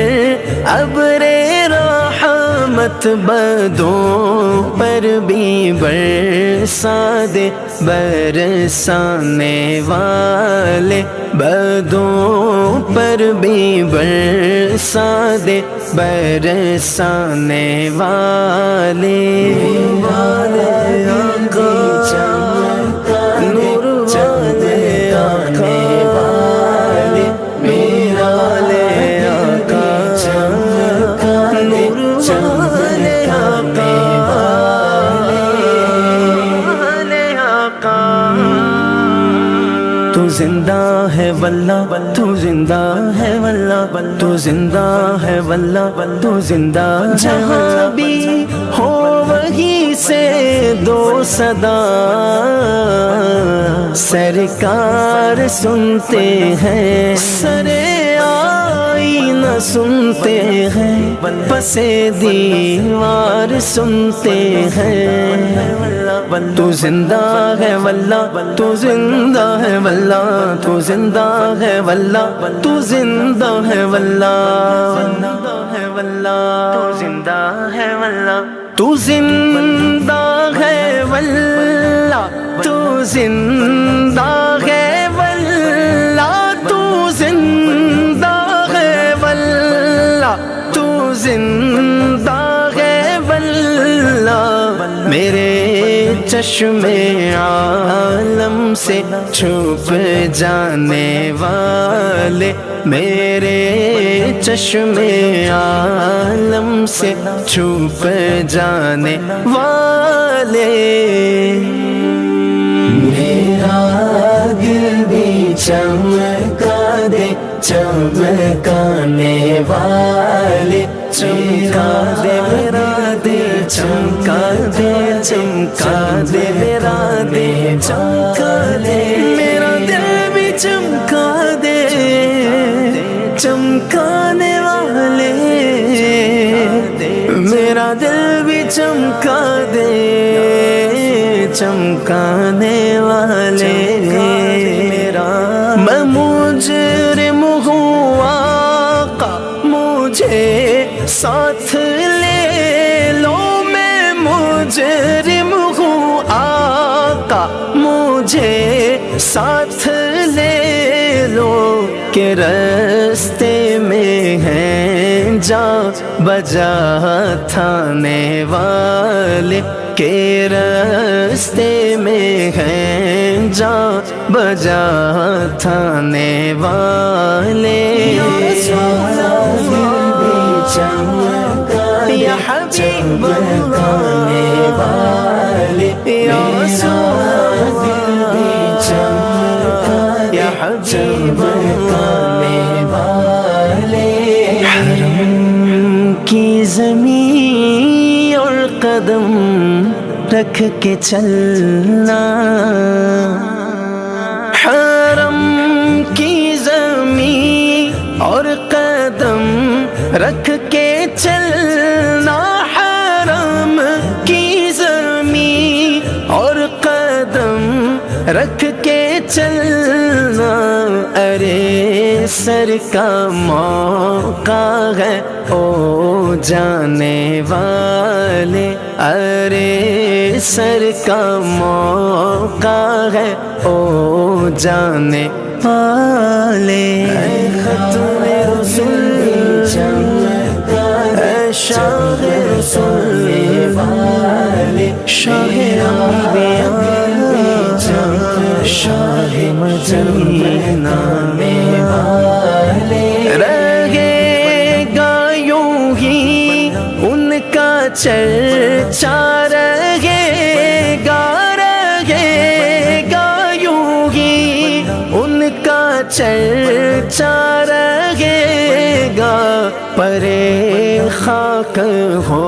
C: ابر رحمت، بدوں پر بھی برسا دے برسانے والے، بدوں پر بھی برسا دے برسانے والے۔ نور والے آنے والے، میرا لے آقا، نور والے آنے والے آقا۔ تو زندہ ہے واللہ، تو زندہ ہے واللہ، تو زندہ ہے واللہ، تو زندہ جہاں بھی ہو وہیں سے دو صدا سرکار سنتے ہیں، سرے آئینہ سنتے ہیں، پسے دیوار سنتے ہیں۔ تو زندہ ہے واللہ، تو زندہ ہے واللہ، تو زندہ ہے واللہ، تو زندہ ہے واللہ، تو زندہ ہے واللہ، تو زندہ ہے واللہ، تو زندہ ہے واللہ، تو زندہ ہے واللہ، تو زندہ ہے واللہ۔ میرے چشم عالم سے چھپ جانے والے، میرے چشم عالم سے چھپ جانے والے۔ میرا دل بھی چمکا دے چمکانے والے، چمکا دے میرا دل چمکا دے چمکا دے میرا دل چمکا دے میرا دل بھی چمکا دے چمکانے والے میرا دل بھی چمکا دے چمکانے والے میں مجرم ہوں آقا مجھے ساتھ لے لو میں مجرم ہوں آقا مجھے ساتھ لے لو کہ رستے میں ہیں جا بجا تھانے والے کہ رستے میں ہیں جا بجا تھانے والے یا حبیب اللہ یا رسول اللہ یا حبیب حرم کی زمین اور قدم رکھ کے چلنا حرم کی زمین اور قدم رکھ کے چلنا حرم کی زمین اور قدم رکھ کے چلنا ارے سر کا موقع ہے او جانے والے ارے سر کا موقع ہے او جانے والے ختم رسول شاہ رسول شاہ انبیاء شاہ مدینہ رہے گا یوں ہی ان کا چرچا رہے گا یوں ہی ان کا چرچا رہے گا پرے خاک ہو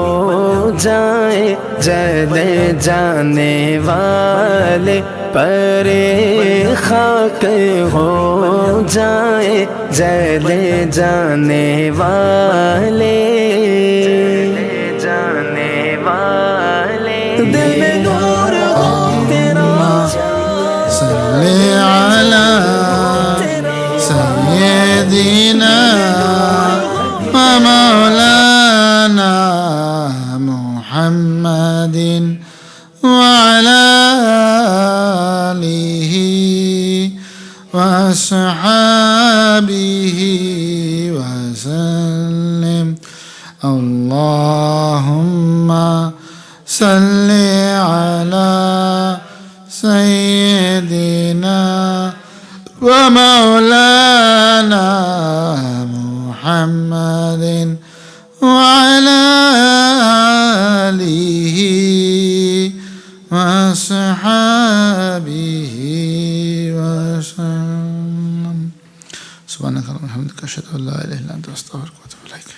C: جائے جل جانے والے پرے خاک ہو جائے جل جانے والے دل میں نور ہو تیرا
A: صلی علی سیدنا ومولانا محمد وعلى آله وأصحابه وسلم اللهم صل على سيدنا ومولانا محمد وعلى آله وصحابه وسلم سبحانك اللهم وبحمدك أشهد أن لا إله إلا أنت أستغفرك وأتوب إليك.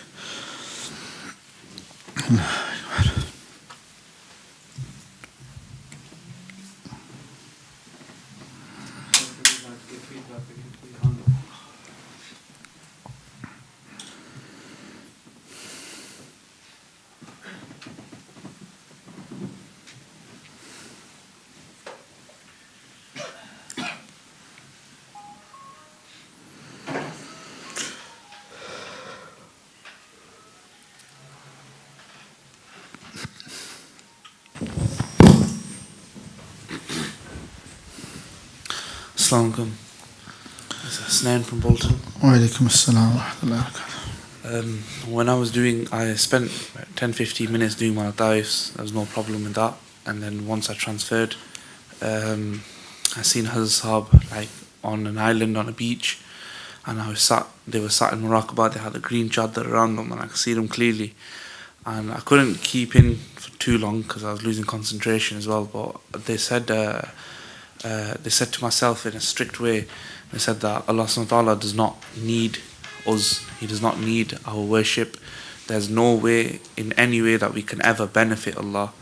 F: Assalamu alaikum. It's Hasnan from Bolton.
A: Wa alaikum assalam wa rahmatullahi wa barakatuh.
F: I spent 10-15 minutes doing my taifs. There was no problem with that. And then once I transferred, I seen Hazrat Sahab like on an island on a beach, and they were sat in Muraqabah. They had a green chadar around them, and I could see them clearly. And I couldn't keep in for too long because I was losing concentration as well. But they said to myself in a strict way, they said that Allah subhanahu wa ta'ala does not need us, He does not need our worship there's no way, in any way, that we can ever benefit Allah.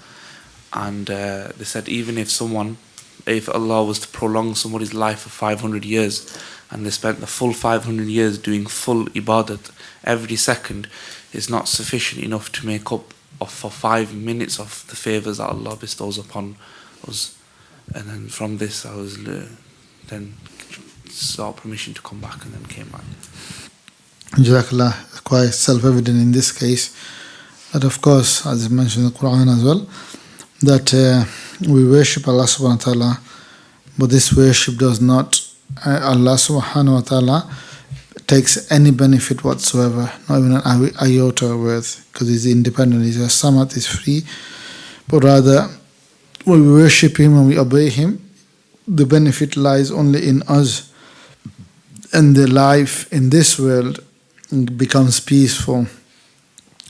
F: And they said even if Allah was to prolong somebody's life for 500 years and they spent the full 500 years doing full ibadat every second, is not sufficient enough to make up for 5 minutes of the favours that Allah bestows upon us. And then from this I was then sought permission to come back and then came back.
A: Jazakallah, quite self-evident in this case that, of course, as is mentioned in the Quran as well, that we worship Allah subhanahu wa ta'ala, but this worship does not, Allah subhanahu wa ta'ala takes any benefit whatsoever, not even an iota worth, because He's independent, He's a samad, He's free. But rather, when we worship Him and we obey Him, the benefit lies only in us, and the life in this world becomes peaceful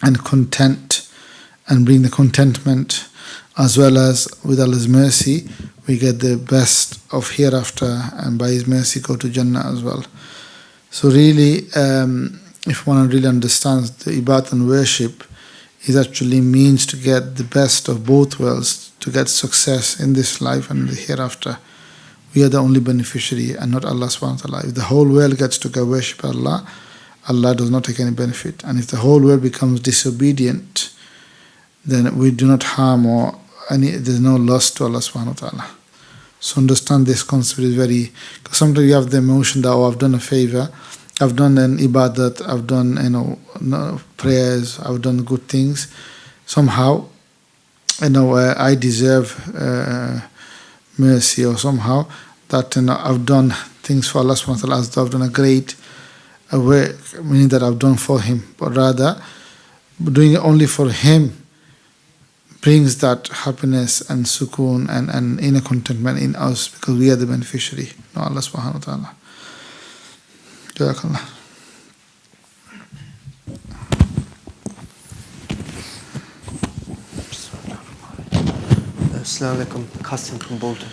A: and content, and bring the contentment, as well as with Allah's mercy we get the best of hereafter, and by His mercy go to Jannah as well. So really, if one really understands the ibadat and worship, it actually means to get the best of both worlds, to get success in this life and the hereafter. We are the only beneficiary and not Allah subhanahu wa ta'ala. If the whole world gets to go worship Allah, Allah does not take any benefit. And if the whole world becomes disobedient, then we do not harm or there's no loss to Allah subhanahu wa ta'ala. So understand this concept is very, because sometimes you have the emotion that, oh, I've done a favor, I've done an ibadat, I've done prayers, I've done good things. Somehow, I deserve mercy, or somehow that I've done things for Allah subhanahu wa ta'ala as though I've done a great work, meaning that I've done for Him. But rather, doing it only for Him brings that happiness and sukoon and inner contentment in us, because we are the beneficiary, not Allah subhanahu wa ta'ala. Jazakallah.
G: Assalamu alaikum, Qasim from Bolton.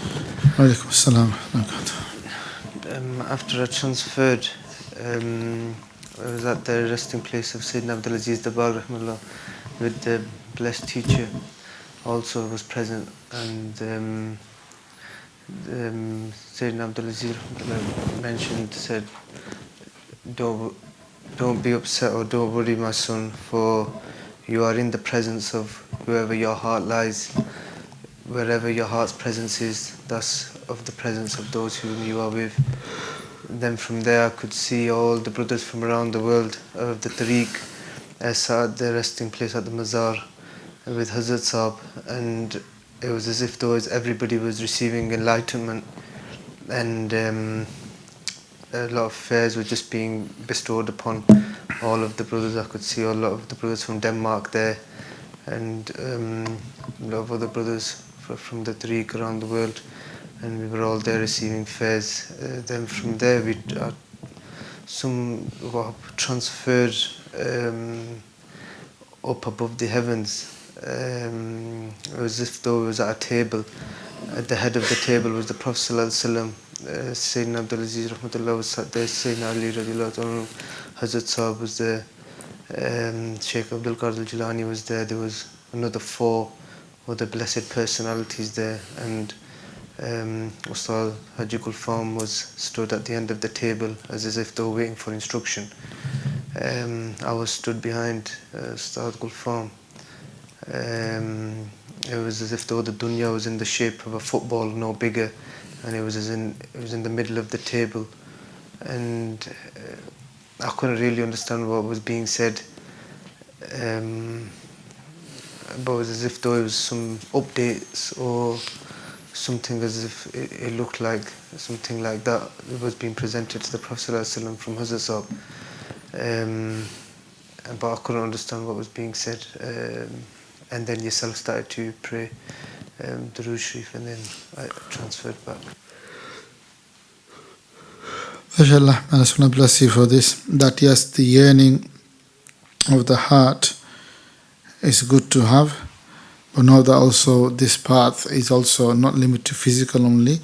A: Alaikum assalam.
G: After I transferred, I was at the resting place of Sayyidina Abdulaziz Dabbagh rahimahullah, with the blessed teacher also was present, and Sayyidina Abdulaziz said, don't be upset or don't worry, my son, for you are in the presence of whoever your heart lies. Wherever your heart's presence is, that's of the presence of those whom you are with. And then from there I could see all the brothers from around the world of the Tareeqah sat at their resting place at the Mazar with Hazrat Sahab, and it was as if though everybody was receiving enlightenment, and a lot of fairs were just being bestowed upon all of the brothers. I could see a lot of the brothers from Denmark there, and a lot of other brothers from the Tareeqah around the world, and we were all there receiving fairs. Then from there we transferred up above the heavens. It was as if though it was at a table. At the head of the table was the Prophet ﷺ. Sayyidina Abdulaziz rahmatullah was sat there, Sayyidina Ali radiallahu anhu, Hazrat Sahab was there, Shaykh Abdul Qadir Jilani was there. There was another 4 other blessed personalities there, and Ustad Haji Gulfam was stood at the end of the table as if they were waiting for instruction. I was stood behind Ustad Gulfam. It was as if though the dunya was in the shape of a football, no bigger, and it was in the middle of the table, and I couldn't really understand what was being said. But it was as if though it was some updates or something, as if it looked like something like that. It was being presented to the Prophet ﷺ from Hazrat Sahab. But I couldn't understand what was being said. And then yourself started to pray Durood Sharif, and then I transferred back.
A: MashaAllah, may Allah bless you for this. That yes, the yearning of the heart is good to have, but know that also this path is also not limited to physical only.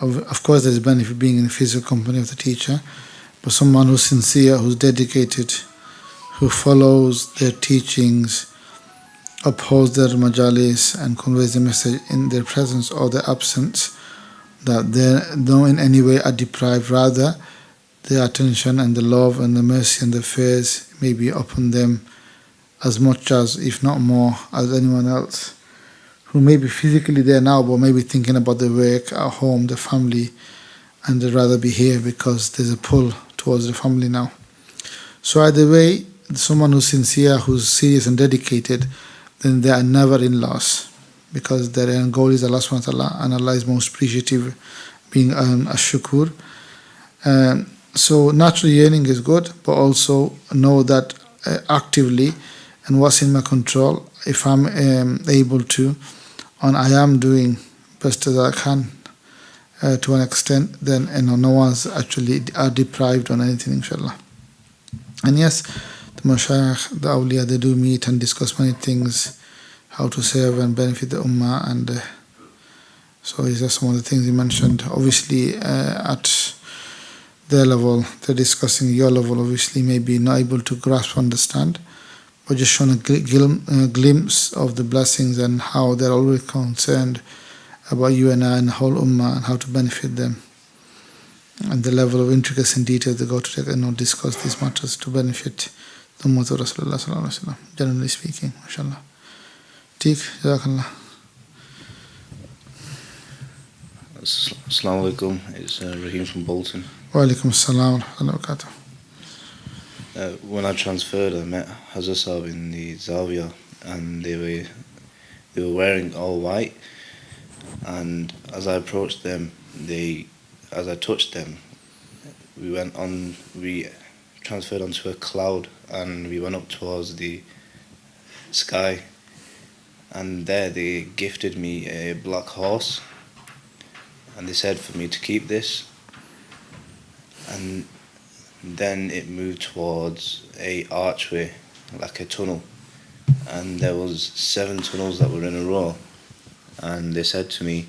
A: Of course, there is benefit being in the physical company of the teacher, but someone who's sincere, who's dedicated, who follows their teachings, upholds their majalis and conveys the message in their presence or their absence, that they no in any way are deprived, rather their attention and the love and the mercy and the fears may be upon them as much as, if not more, as anyone else who may be physically there now but may be thinking about their work at home, their family, and they'd rather be here because there's a pull towards the family now. So either way, someone who's sincere, who's serious and dedicated, then they are never in loss, because their end goal is Allah subhanahu wa ta'ala, and Allah is most appreciative, being ash-shukur. So naturally yearning is good, but also know that actively and what's in my control, if I'm able to, and I am doing best as I can to an extent, then no one's actually are deprived on anything, inshallah. And yes, the mashayikh, the awliya, they do meet and discuss many things, how to serve and benefit the ummah, and so these are some of the things he mentioned. Obviously at their level, they're discussing your level, obviously maybe not able to grasp, understand, but just shown a glimpse of the blessings and how they're always concerned about you and I and the whole ummah and how to benefit them, and the level of intricacy and detail they go to discuss these matters to benefit the ummah of Rasulullah sallallahu alaihi wasallam, generally speaking, mashallah. Teek, jazakallah.
H: Assalamu alaikum, it's Rahim from Bolton.
A: Wa alaikum assalam wa rahmatullahi wa barakatuh.
H: When I transferred, I met Hazrat Sahib in the Zavia, and they were wearing all white, and as I approached them, as I touched them, we transferred onto a cloud, and we went up towards the sky, and there they gifted me a black horse, and they said for me to keep this, and then it moved towards a archway, like a tunnel, and there was 7 tunnels that were in a row, and they said to me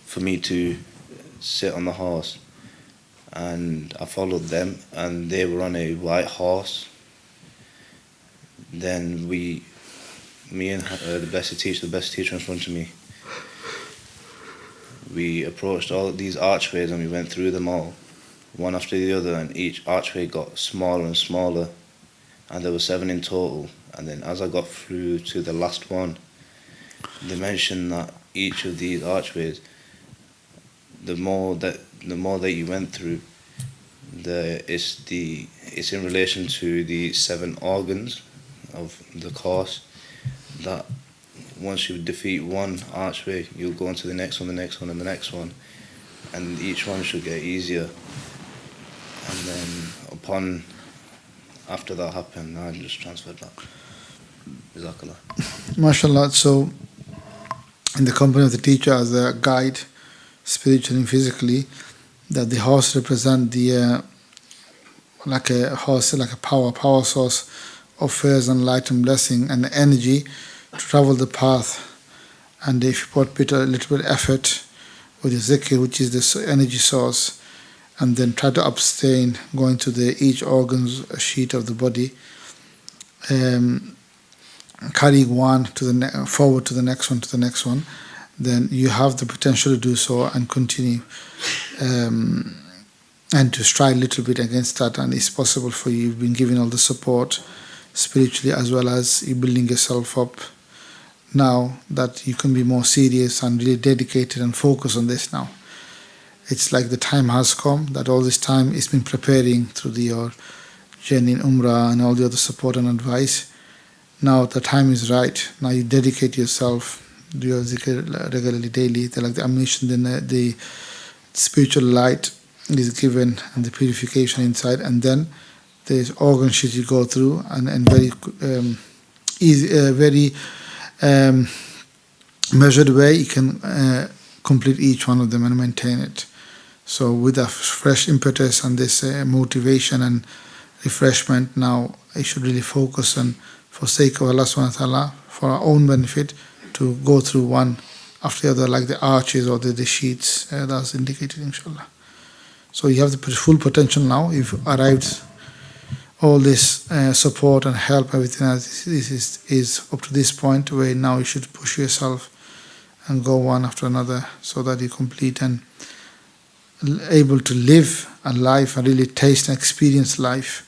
H: for me to sit on the horse, and I followed them, and they were on a white horse. Then me and the blessed teacher in front of me, we approached all these archways and we went through them all, one after the other, and each archway got smaller and smaller, and there were 7 in total. And then as I got through to the last one, they mentioned that each of these archways, the more that you went through, it's in relation to the 7 organs of the course, that once you defeat one archway, you'll go on to the next one, the next one, and the next one, and each one should get easier. And then after that happened, I just transferred back. Jazakallah.
A: MashaAllah. So in the company of the teacher as a guide, spiritually and physically, that the horse represent the like a power source of fears and light and blessing and energy to travel the path. And if you put a little bit effort with the zikr, which is the energy source, and then try to abstain going to each organ's sheet of the body, carrying one to forward to the next one, then you have the potential to do so and continue, and to strive a little bit against that, and it's possible for you. You've been given all the support spiritually as well as you building yourself up now that you can be more serious and really dedicated and focus on this now. It's like the time has come, that all this time it's been preparing through your journey in Umrah and all the other support and advice. Now the time is right. Now you dedicate yourself, do your zikr regularly, daily. They're like the ammunition, then the spiritual light is given and the purification inside, and then there's organ sheets you go through, and very easy, very measured way you can complete each one of them and maintain it. So with a fresh impetus and this motivation and refreshment, now I should really focus on, for sake of Allah subhanahu wa ta'ala, for our own benefit, to go through one after the other, like the arches or the sheets that's indicated, inshallah. So you have the full potential now. You've arrived all this support and help, everything else is up to this point where now you should push yourself and go one after another so that you complete and able to live a life and really taste and experience life.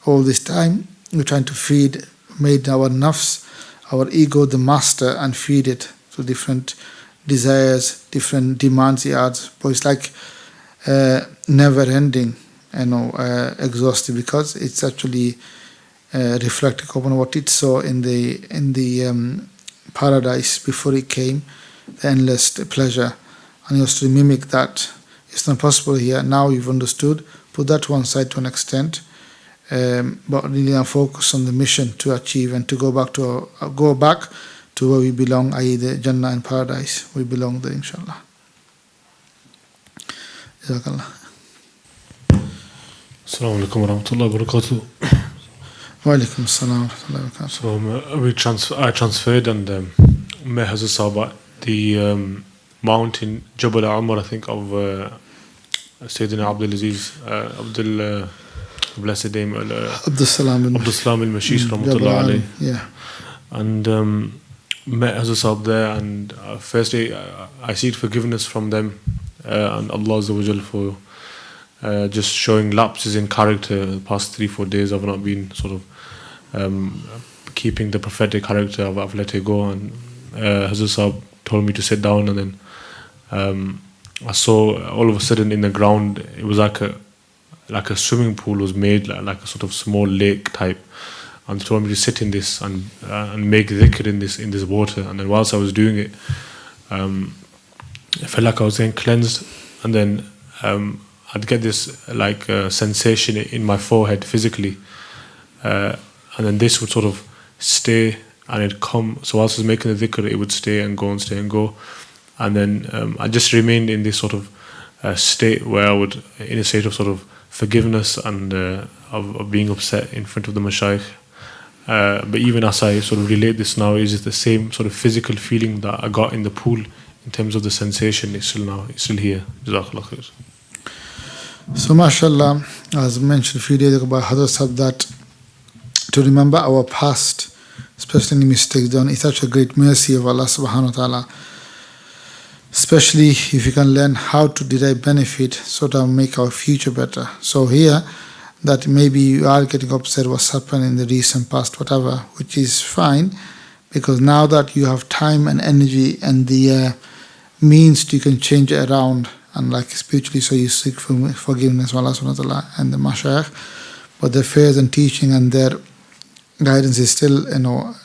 A: All this time we're trying to feed, made our nafs, our ego, the master, and feed it to different desires, different demands he adds. But it's like never ending, exhausted, because it's actually reflecting upon what it saw in the paradise before it came, the endless pleasure, and he was to mimic that. It's not possible here. Now you've understood, put that to one side to an extent, but really focus on the mission to achieve and to go back to where we belong, i.e. the Jannah and paradise. We belong there, inshallah. Jazakallah.
I: Assalamu alaikum wa rahmatullahi wa barakatuh.
A: Wa alaikum assalam wa rahmatullahi wa barakatuh.
I: So I transferred and met Hazrat Sahab at the mountain Jabal Umar, I think, of Sayyidina Abdul Aziz, blessed name,
A: Abdul Salam
I: al-Mashis, rahmatullah alayhi.
A: Yeah.
I: And met Hazrat Sahab there, and firstly I seek forgiveness from them and Allah Azza wa Jal for just showing lapses in character. The past 3-4 days I've not been sort of keeping the prophetic character. I've let it go, and Hazrat Sahab told me to sit down, and then I saw all of a sudden in the ground it was like a swimming pool was made, like a sort of small lake type, and they told me to sit in this and make dhikr in this water. And then whilst I was doing it, I felt like I was getting cleansed, and then I'd get this like sensation in my forehead physically, and then this would sort of stay and it'd come. So whilst I was making the dhikr, it would stay and go and stay and go, and then I just remained in this sort of state where I would, in a state of sort of forgiveness and of being upset in front of the mashayikh. But even as I sort of relate this now, is it the same sort of physical feeling that I got in the pool in terms of the sensation? It's still here. Jazakallah khair.
A: So mashallah, as mentioned a few days ago by Hazrat Sahab, that to remember our past, especially any mistakes done, is such a great mercy of Allah subhanahu wa ta'ala. Especially if you can learn how to derive benefit, so to make our future better. So here, that maybe you are getting upset what's happened in the recent past, whatever, which is fine, because now that you have time and energy and the means you can change it around, and like spiritually, so you seek forgiveness of Allah subhanahu wa ta'ala and the mashayikh, but their affairs and teaching and their guidance is still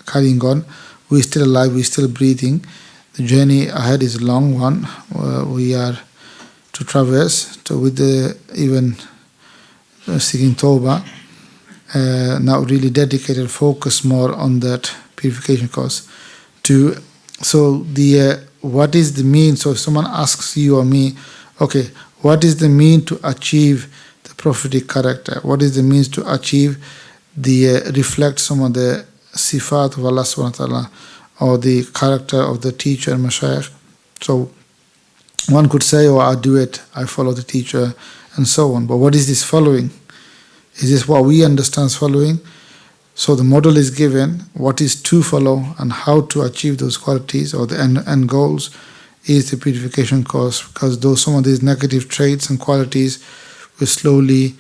A: carrying on. We're still alive, we're still breathing. The journey ahead is a long one. We are to traverse with the even seeking tawbah, now really dedicated, focus more on that purification course. So the what is the mean? So if someone asks you or me, okay, what is the mean to achieve the prophetic character? What is the means to achieve reflect some of the sifat of Allah subhanahu wa ta'ala, or the character of the teacher and mashayikh? So one could say, I do it, I follow the teacher, and so on. But what is this following? Is this what we understand as following? So the model is given, what is to follow and how to achieve those qualities or the end goals is the purification course, because though some of these negative traits and qualities will slowly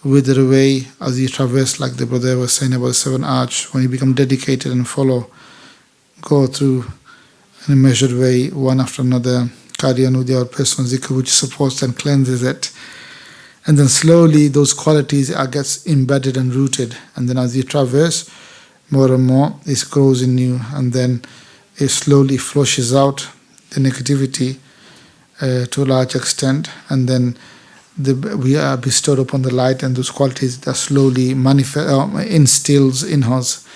A: wither away as you traverse, like the brother was saying about the 7 arch, when you become dedicated and go through in a measured way, one after another, carry on with your personal zikr, which supports and cleanses it. And then slowly those qualities gets embedded and rooted. And then as you traverse, more and more it grows in you. And then it slowly flushes out the negativity to a large extent. And then we are bestowed upon the light, and those qualities that slowly instills in us.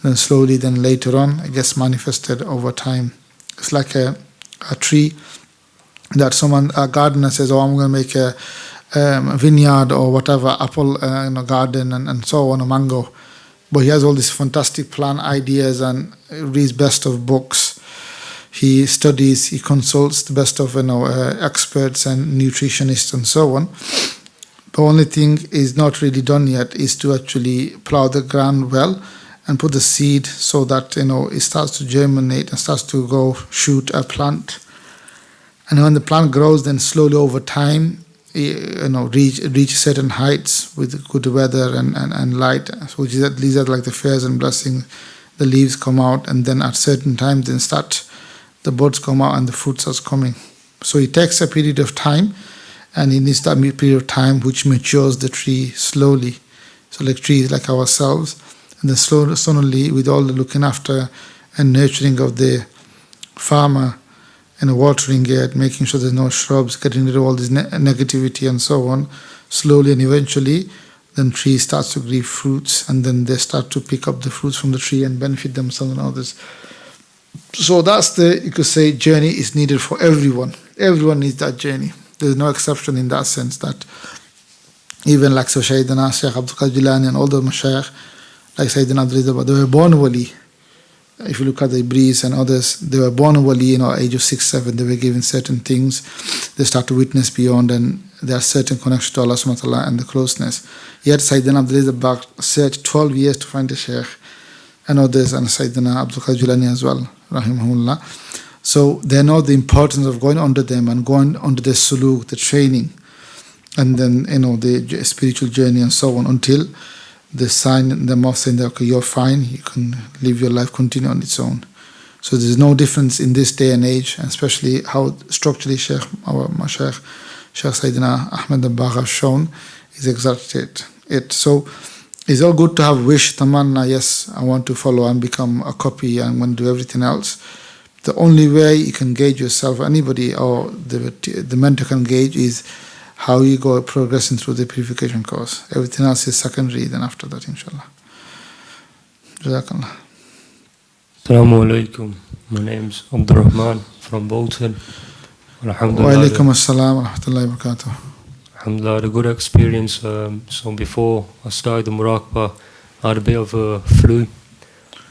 A: And then slowly, then later on, it gets manifested over time. It's like a tree that a gardener says, I'm going to make a vineyard or whatever, apple garden and so on, a mango. But he has all these fantastic plant ideas and reads best of books. He studies, he consults the best of experts and nutritionists and so on The only thing is not really done yet is to actually plow the ground well and put the seed so that it starts to germinate and starts to go shoot a plant. And when the plant grows, then slowly over time, reach certain heights with good weather and light. So these are like the fairs and blessings. The leaves come out, and then at certain times, then the buds come out and the fruit starts coming. So it takes a period of time, and it needs that period of time which matures the tree slowly. So like trees, like ourselves, and then slowly, with all the looking after and nurturing of the farmer, and watering it, making sure there's no shrubs, getting rid of all this negativity and so on, slowly and eventually, then tree starts to give fruits, and then they start to pick up the fruits from the tree and benefit themselves and others. So that's you could say, journey is needed for everyone. Everyone needs that journey. There's no exception in that sense, that even like Sayyidina Shaykh Abdul Qadir Jilani and all the Mashayikh, like Sayyidina Abdul Dabbagh, they were born wali. If you look at the Ibris and others, they were born a wali, age of 6, 7, they were given certain things. They start to witness beyond, and there are certain connections to Allah subhanahu wa ta'ala and the closeness. Yet Sayyidina Abdul Dabbagh searched 12 years to find a Shaykh, and others, and Sayyidina Abdul Qadir Jilani as well, rahimahullah. So they know the importance of going under them and going under the suluk, the training, and then, the spiritual journey and so on, until the sign, the mouth saying that, okay, you're fine, you can live your life, continue on its own. So there's no difference in this day and age, and especially how structurally my Shaykh Sayyidina Ahmad Dabbagh have shown is exactly it. So it's all good to have wish, tamanna, yes, I want to follow and become a copy and want to do everything else. The only way you can gauge yourself, anybody or the mentor can gauge, is how you go progressing through the purification course. Everything else is secondary then after that, inshallah. Jazakallah.
J: Assalamu alaikum. My name's Abdul Rahman from Bolton.
A: Wa alaikum assalam wa rahmatullahi wa barakatuh.
J: Alhamdulillah, I had a good experience. So before I started the Muraqabah, I had a bit of a flu.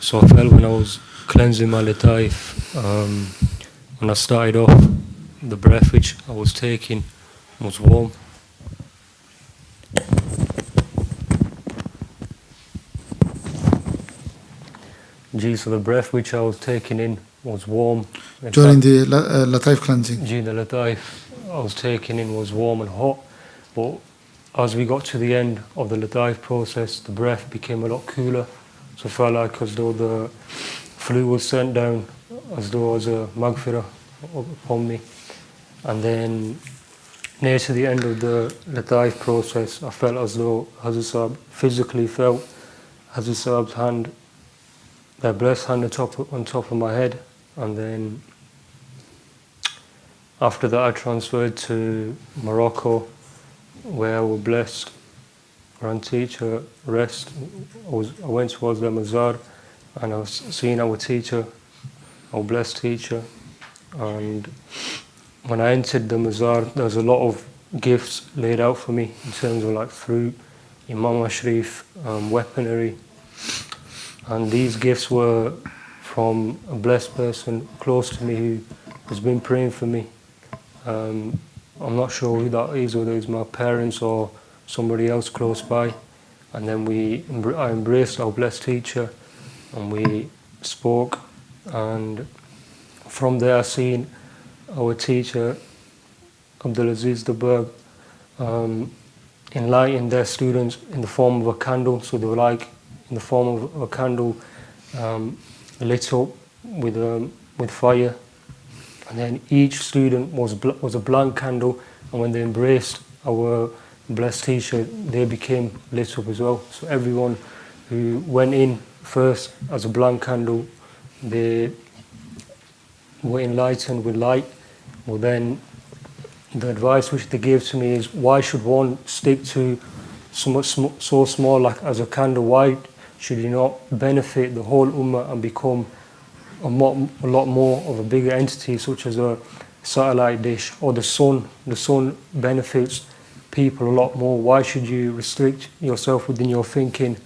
J: So I felt when I was cleansing my lataif, when I started off, the breath which I was taking was warm. So the breath which I was taking in was warm.
A: During the lataif cleansing?
J: The lataif I was taking in was warm and hot. But as we got to the end of the lataif process, the breath became a lot cooler. So I felt like as though the flu was sent down, as though it was a maghfirah upon me. And then near to the end of the lataif process, I felt as though Hazrat Sahib physically felt Hazrat Sahib's hand, their blessed hand on top of my head. And then after that I transferred to Morocco, where I was blessed Grand teacher rest. I went towards the Mazar and I was seeing our teacher, our blessed teacher. And when I entered the Mazar, there was a lot of gifts laid out for me in terms of like fruit, Imam Sharif, weaponry. And these gifts were from a blessed person close to me who has been praying for me. I'm not sure who that is, whether it's my parents or somebody else close by. And then I embraced our blessed teacher and we spoke. And from there I seen our teacher, Abdulaziz Dabbagh, enlighten their students in the form of a candle. So they were like in the form of a candle lit up with fire. And then each student was a blank candle, and when they embraced our blessed teacher, they became lit up as well. So everyone who went in first as a blank candle, they were enlightened with light. Well, then the advice which they gave to me is, why should one stick to so small like as a candle? Why should you not benefit the whole ummah and become a lot more of a bigger entity, such as a satellite dish or the sun? The sun benefits people a lot more. Why should you restrict yourself within your thinking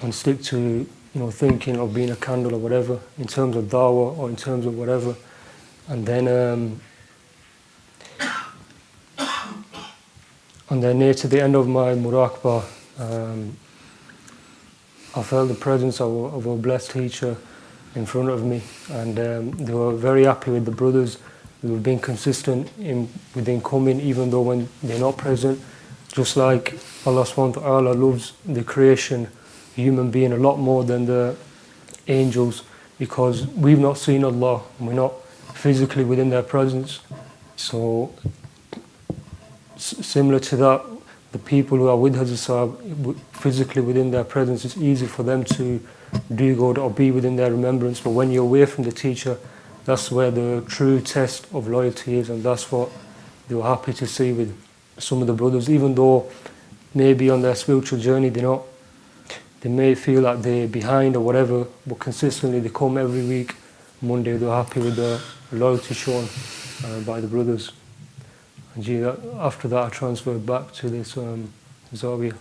J: and stick to thinking of being a candle or whatever in terms of dawah or in terms of whatever? And And then near to the end of my Muraqabah, I felt the presence of a blessed teacher in front of me, and they were very happy with the brothers. They were being consistent within coming, even though when they're not present. Just like Allah subhanahu wa ta'ala loves the creation, human being, a lot more than the angels, because we've not seen Allah, and we're not physically within their presence. So similar to that, the people who are with Hazrat Sahib, physically within their presence, it's easy for them to do good or be within their remembrance. But when you're away from the teacher, that's where the true test of loyalty is, and that's what they were happy to see with some of the brothers. Even though maybe on their spiritual journey they may feel like they're behind or whatever, but consistently they come every week. Monday they're happy with the loyalty shown by the brothers. And after that I transferred back to this Zawiyah.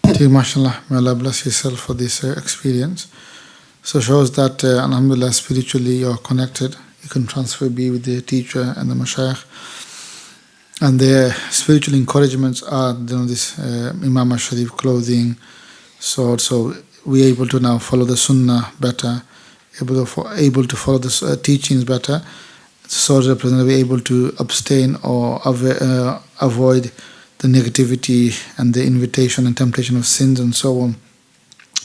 A: MashaAllah, may Allah bless yourself for this experience. So shows that alhamdulillah, spiritually you're connected. You can transfer, be with the teacher and the mashayikh. And their spiritual encouragements are, this Imam Sharif clothing. So we're able to now follow the Sunnah better, able to follow the teachings better. So representative, we're able to abstain or avoid the negativity and the invitation and temptation of sins and so on.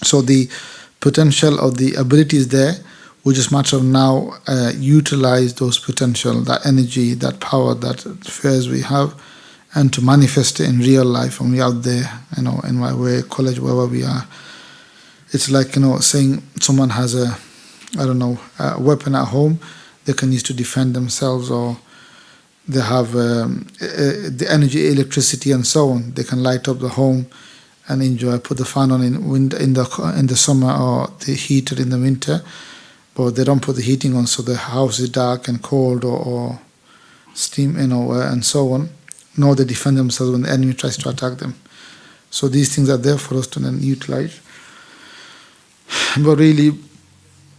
A: So the potential or the ability is there. We just matter of now utilize those potential, that energy, that power, that fears we have, and to manifest it in real life when we're out there, in my way, college, wherever we are. It's like, saying someone has a weapon at home, they can use to defend themselves, or they have the energy, electricity, and so on. They can light up the home and enjoy, put the fan on in the summer, or the heater in the winter. But they don't put the heating on, so the house is dark and cold, or steam, and so on. No, they defend themselves when the enemy tries to attack them. So these things are there for us to then utilize. But really,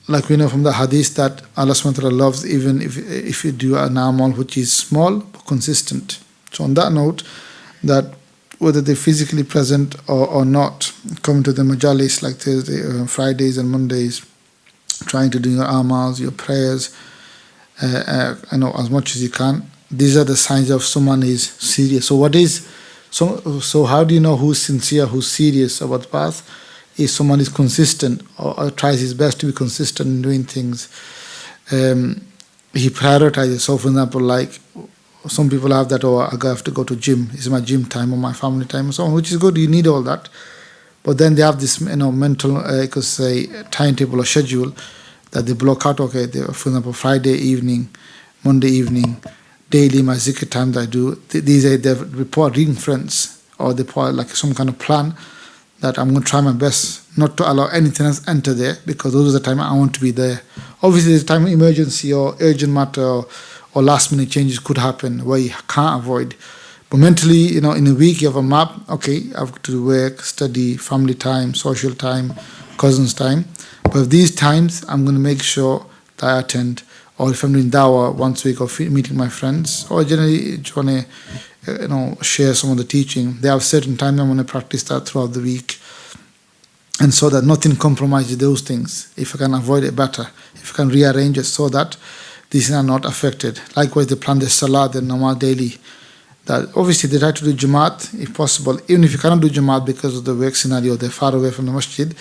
A: like we know from the hadith, that Allah subhanahu wa ta'ala loves even if you do an amal which is small but consistent. So on that note, that whether they're physically present or not, coming to the Majlis like Thursday, Fridays and Mondays, trying to do your amals, your prayers, as much as you can. These are the signs of someone is serious. So how do you know who's sincere, who's serious about the path? If someone is consistent or tries his best to be consistent in doing things, he prioritizes. So for example, like some people have that, I have to go to gym, it's my gym time or my family time and so on, which is good, you need all that. But then they have this mental, timetable or schedule that they block out. Okay, for example, Friday evening, Monday evening, daily my zikr time that I do. These are the report reading friends, or they put like some kind of plan that I'm going to try my best not to allow anything else enter there, because those are the time I want to be there. Obviously, there's time of emergency or urgent matter or last minute changes could happen where you can't avoid. But mentally, in a week you have a map. Okay, I have to do work, study, family time, social time, cousins time. But these times, I'm going to make sure that I attend. Or if I'm doing dawah once a week, or meeting my friends, or generally want to share some of the teaching, they have certain time I'm going to practice that throughout the week. And so that nothing compromises those things. If I can avoid it better, if I can rearrange it so that these are not affected. Likewise, they plan the salah, the namaz daily. That obviously they try to do Jamaat if possible. Even if you cannot do Jamaat because of the work scenario, they're far away from the masjid,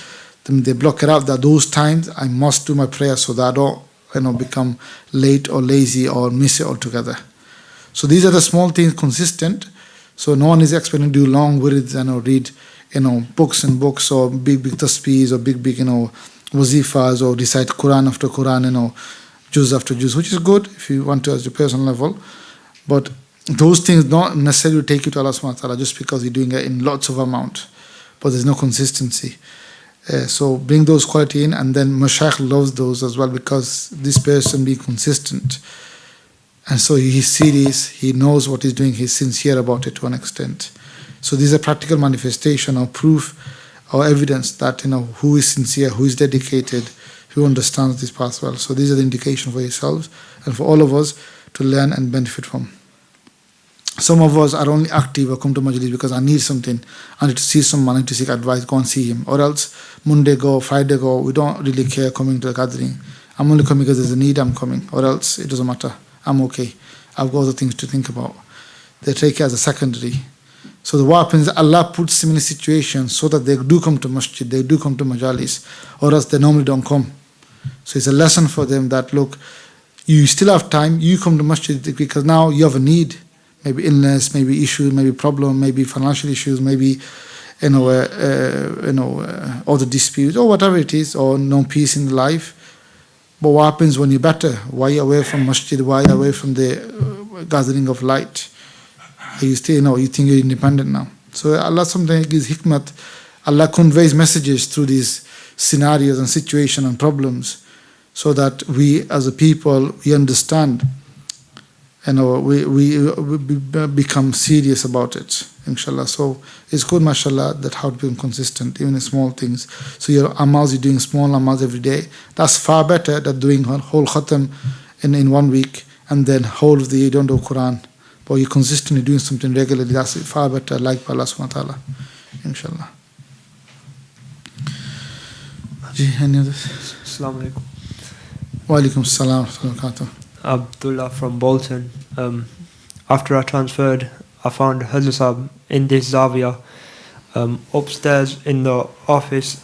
A: then they block it out that those times I must do my prayer so that I don't become late or lazy or miss it altogether. So these are the small things consistent. So no one is expecting to do long wirids and read books and books, or big tasbeehs, or big wazifas, or recite Quran after Quran, juz after juz, which is good if you want to as your personal level. But those things don't necessarily take you to Allah subhanahu wa ta'ala just because you're doing it in lots of amount, but there's no consistency. So bring those quality in, and then Mashayikh loves those as well, because this person be consistent. And so he's serious, he knows what he's doing, he's sincere about it to an extent. So these are practical manifestation or proof or evidence that who is sincere, who is dedicated, who understands this path well. So these are the indication for yourselves and for all of us to learn and benefit from. Some of us are only active or come to Majlis because I need something. I need to see someone, I need to seek advice, go and see him. Or else Monday go, Friday go, we don't really care coming to the gathering. I'm only coming because there's a need, I'm coming. Or else it doesn't matter. I'm okay. I've got other things to think about. They take it as a secondary. So what happens, Allah puts them in a situation so that they do come to masjid, they do come to majalis, or else they normally don't come. So it's a lesson for them that, look, you still have time, you come to masjid because now you have a need. Maybe illness, maybe issue, maybe problem, maybe financial issues, maybe other disputes or whatever it is, or no peace in life. But what happens when you're better? Why are you away from masjid? Why are you away from the gathering of light? You still you think you're independent now. So Allah sometimes gives hikmat. Allah conveys messages through these scenarios and situations and problems, so that we as a people we understand. We become serious about it, inshallah. So it's good, mashallah, that how to become consistent, even in small things. So your amals, you're doing small amals every day. That's far better than doing a whole khatam in 1 week, and then whole of the year you don't do Quran. But you're consistently doing something regularly. That's far better, like by Allah subhanahu wa ta'ala, inshallah. Any others?
K: Assalamu alaikum.
A: Wa alaikum assalam wa rahmatullahi wa barakatuh.
K: Abdullah from Bolton. After I transferred, I found Hazrat Sahab in this Zavia upstairs in the office.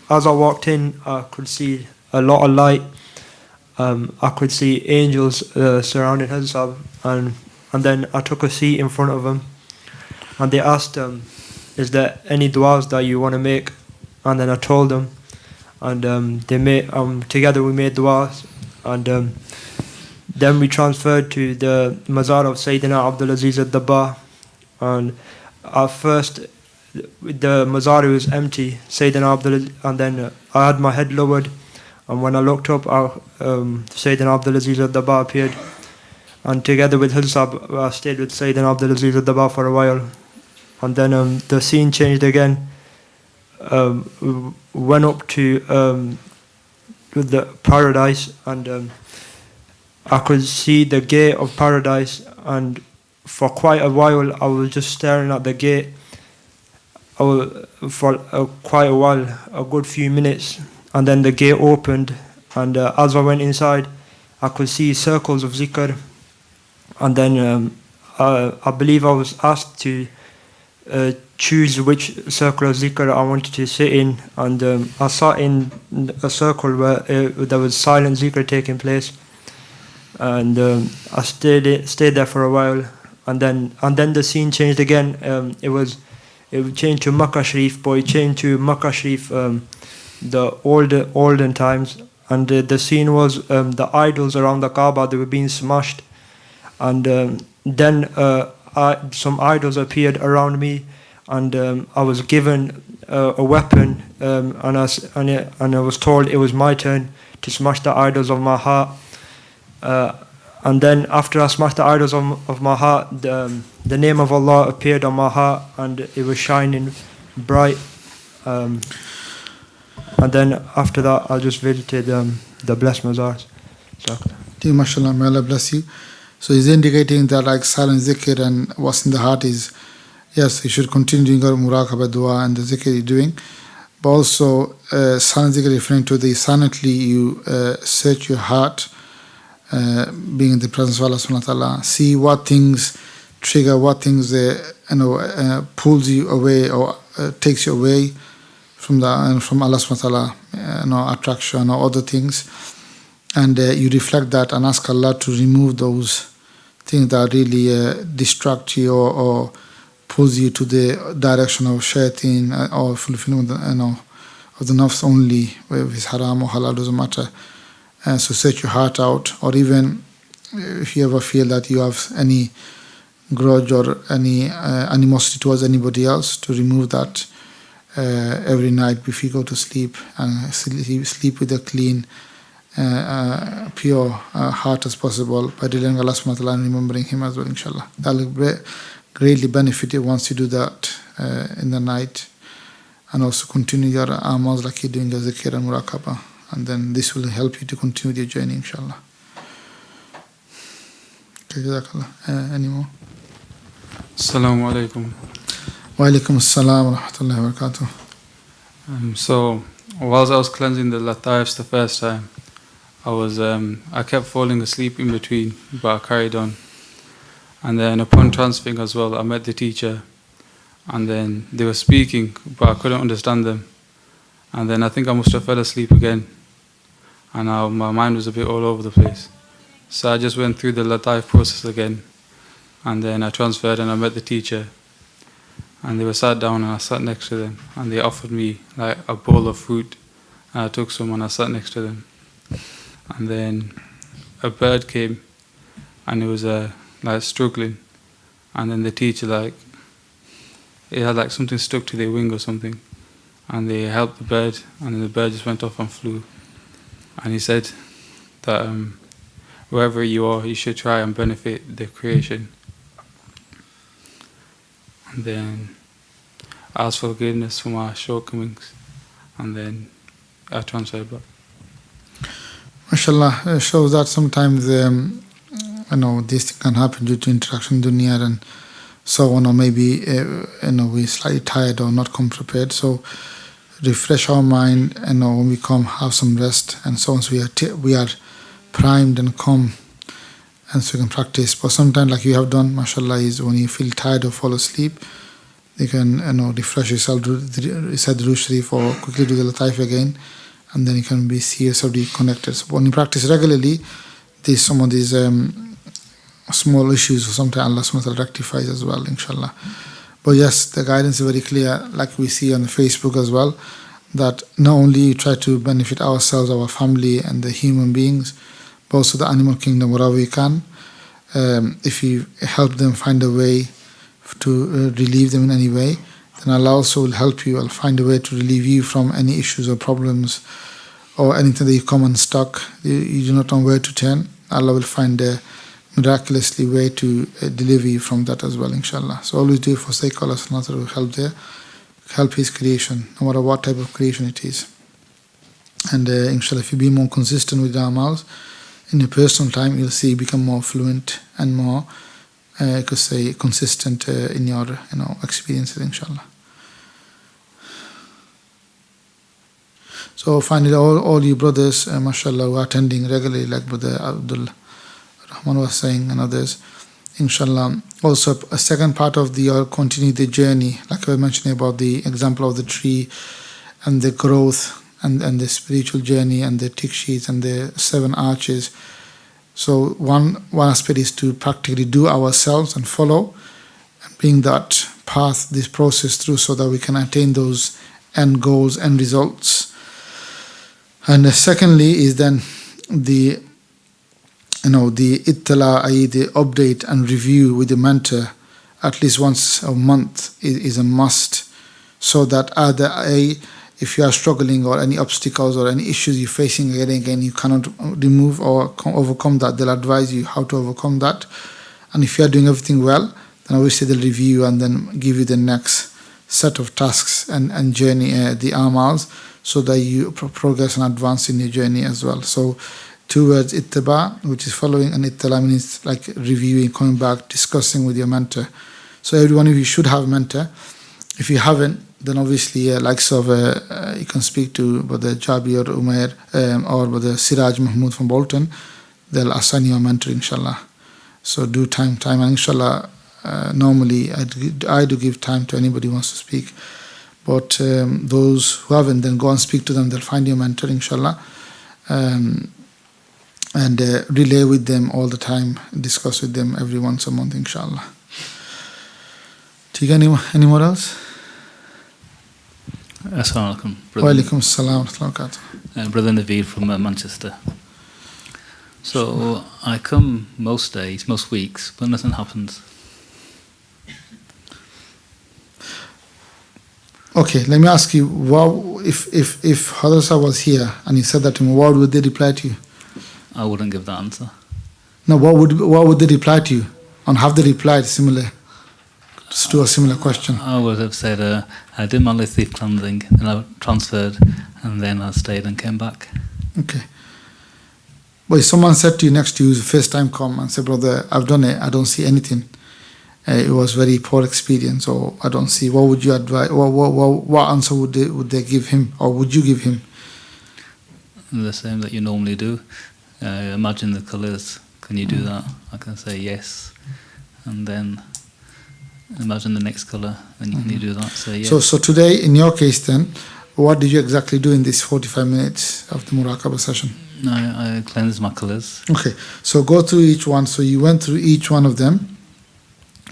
K: As I walked in, I could see a lot of light. I could see angels surrounding Hazrat Sahab, and then I took a seat in front of them, and they asked, is there any du'as that you want to make? And then I told them, and they made together we made du'as, and then we transferred to the Mazar of Sayyidina Abdul Aziz al-Dabbagh, and at first the Mazar was empty, Sayyidina Abdul, and then I had my head lowered, and when I looked up, Sayyidina Abdul Aziz al-Dabbagh appeared, and together with Hilsab, I stayed with Sayyidina Abdul Aziz al-Dabbagh for a while, and then the scene changed again. We went up to the paradise, and I could see the gate of paradise, and for quite a while I was just staring at the gate for quite a while, a good few minutes, and then the gate opened, and as I went inside I could see circles of zikr, and then I believe I was asked to choose which circle of zikr I wanted to sit in, and I sat in a circle where there was silent zikr taking place, and I stayed there for a while, and then the scene changed again. It changed to Makkah Sharif, but it changed to Makkah Sharif, the olden times, and the scene was the idols around the Kaaba, they were being smashed, and then some idols appeared around me, and I was given a weapon, and I was told it was my turn to smash the idols of my heart. And then after I smashed the idols of my heart, the name of Allah appeared on my heart, and it was shining bright. And then after that, I just visited the blessed mazars.
A: So, mashallah, may Allah bless you. So he's indicating that like silent zikr and what's in the heart is, yes, you should continue doing your muraqabah dua and the zikr you're doing. But also silent zikr referring to the silently you search your heart, being in the presence of Allah subhanahu wa ta'ala, see what things trigger, what things pulls you away or takes you away from Allah subhanahu wa ta'ala, attraction or other things, and you reflect that and ask Allah to remove those things that really distract you or pulls you to the direction of shaitan or fulfillment of the nafs only, whether it's haram or halal, doesn't matter. So search your heart out, or even if you ever feel that you have any grudge or any animosity towards anybody else, to remove that every night before you go to sleep, and sleep with a clean, pure heart as possible, by relying on Allah subhanahu wa ta'ala and remembering Him as well, inshallah. That will greatly benefit you once you do that in the night, and also continue your amals like you're doing your zikr and muraqabah. And then this will help you to continue your journey, inshallah. Okay, jazakallah. Any more?
L: Assalamu alaikum.
A: Wa alaikum assalam wa rahmatullahi wa barakatuh.
L: So, whilst I was cleansing the lataifs the first time, I kept falling asleep in between, but I carried on. And then upon transferring as well, I met the teacher, and then they were speaking, but I couldn't understand them. And then I think I must have fell asleep again, and my mind was a bit all over the place. So I just went through the lataif process again, and then I transferred and I met the teacher, and they were sat down and I sat next to them, and they offered me like a bowl of fruit, and I took some and I sat next to them. And then a bird came, and it was like struggling, and then the teacher it had like something stuck to their wing or something, and they helped the bird, and then the bird just went off and flew. And he said that wherever you are, you should try and benefit the creation. And then I asked for forgiveness for my shortcomings, and then I transferred back.
A: MashaAllah, it shows that sometimes these things can happen due to interaction in dunya and so on, or maybe we're slightly tired or not come prepared. So refresh our mind, when we come, have some rest and so on, so we are primed and calm, and so we can practice. But sometimes, like you have done, mashallah, is when you feel tired or fall asleep, you can refresh yourself, recite the Durood Sharif or quickly do the Lataif again, and then you can be serious or reconnected. So when you practice regularly, there's some of these small issues, or sometimes Allah subhanahu wa ta'ala rectifies as well, inshallah. But yes, the guidance is very clear, like we see on Facebook as well, that not only try to benefit ourselves, our family and the human beings, but also the animal kingdom wherever we can. If you help them find a way to relieve them in any way, then Allah also will help you. I'll find a way to relieve you from any issues or problems or anything that you come unstuck. You do not know where to turn. Allah will find a miraculously way to deliver you from that as well, inshallah. So always do forsake Allah subhanahu wa ta'ala to help there, help His creation, no matter what type of creation it is. And inshallah, if you be more consistent with the amals in your personal time, you'll see you become more fluent and more consistent in your experiences, inshallah. So finally, all you brothers, mashallah, who are attending regularly, like Brother Abdul Rahman was saying, and others, inshallah. Also, a second part of continue the journey, like I was mentioning about the example of the tree and the growth and the spiritual journey and the tick sheets and the 7 arches. So one aspect is to practically do ourselves and follow and bring that path, this process through, so that we can attain those end goals and results. And secondly is then the ittila, i.e. the update and review with the mentor at least once a month is a must, so that either if you are struggling or any obstacles or any issues you're facing again, you cannot remove or overcome that, they'll advise you how to overcome that. And if you are doing everything well, then obviously they'll review and then give you the next set of tasks and journey, the amals, so that you progress and advance in your journey as well. So towards ittiba, which is following, and ittila means like reviewing, coming back, discussing with your mentor. So every one of you should have a mentor. If you haven't, then obviously likes of you can speak to Brother Jabi or Umair or Brother Siraj Mahmood from Bolton. They'll assign you a mentor, inshallah. So do time, and inshallah, normally I do give time to anybody who wants to speak. But those who haven't, then go and speak to them. They'll find you a mentor, inshallah. And relay with them all the time, discuss with them every once a month, inshallah. Any more else?
M: Assalamu alaikum.
A: Wa alaikum assalam wa rahmatullahi wa barakatuh.
M: Brother Naveed from Manchester. So I come most days, most weeks, but nothing happens.
A: Okay, let me ask you, if Hadrasa was here and he said that to me, what would they reply to you?
M: I wouldn't give that answer.
A: No, what would they reply to you? And have they replied similar to a similar question?
M: I would have said I did my leaf cleansing, then I transferred, and then I stayed and came back.
A: Okay. But if someone said to you next to you, the first time come and said, brother, I've done it, I don't see anything, it was very poor experience, or I don't see. What would you advise? What answer would they give him, or would you give him?
M: The same that you normally do. Imagine the colours. Can you do that? I can say yes, and then imagine the next colour. And can you do that? Say yes.
A: So today, in your case, then, what did you exactly do in this 45 minutes of the Muraqabah session?
M: I cleansed my colours.
A: Okay, so go through each one. So you went through each one of them.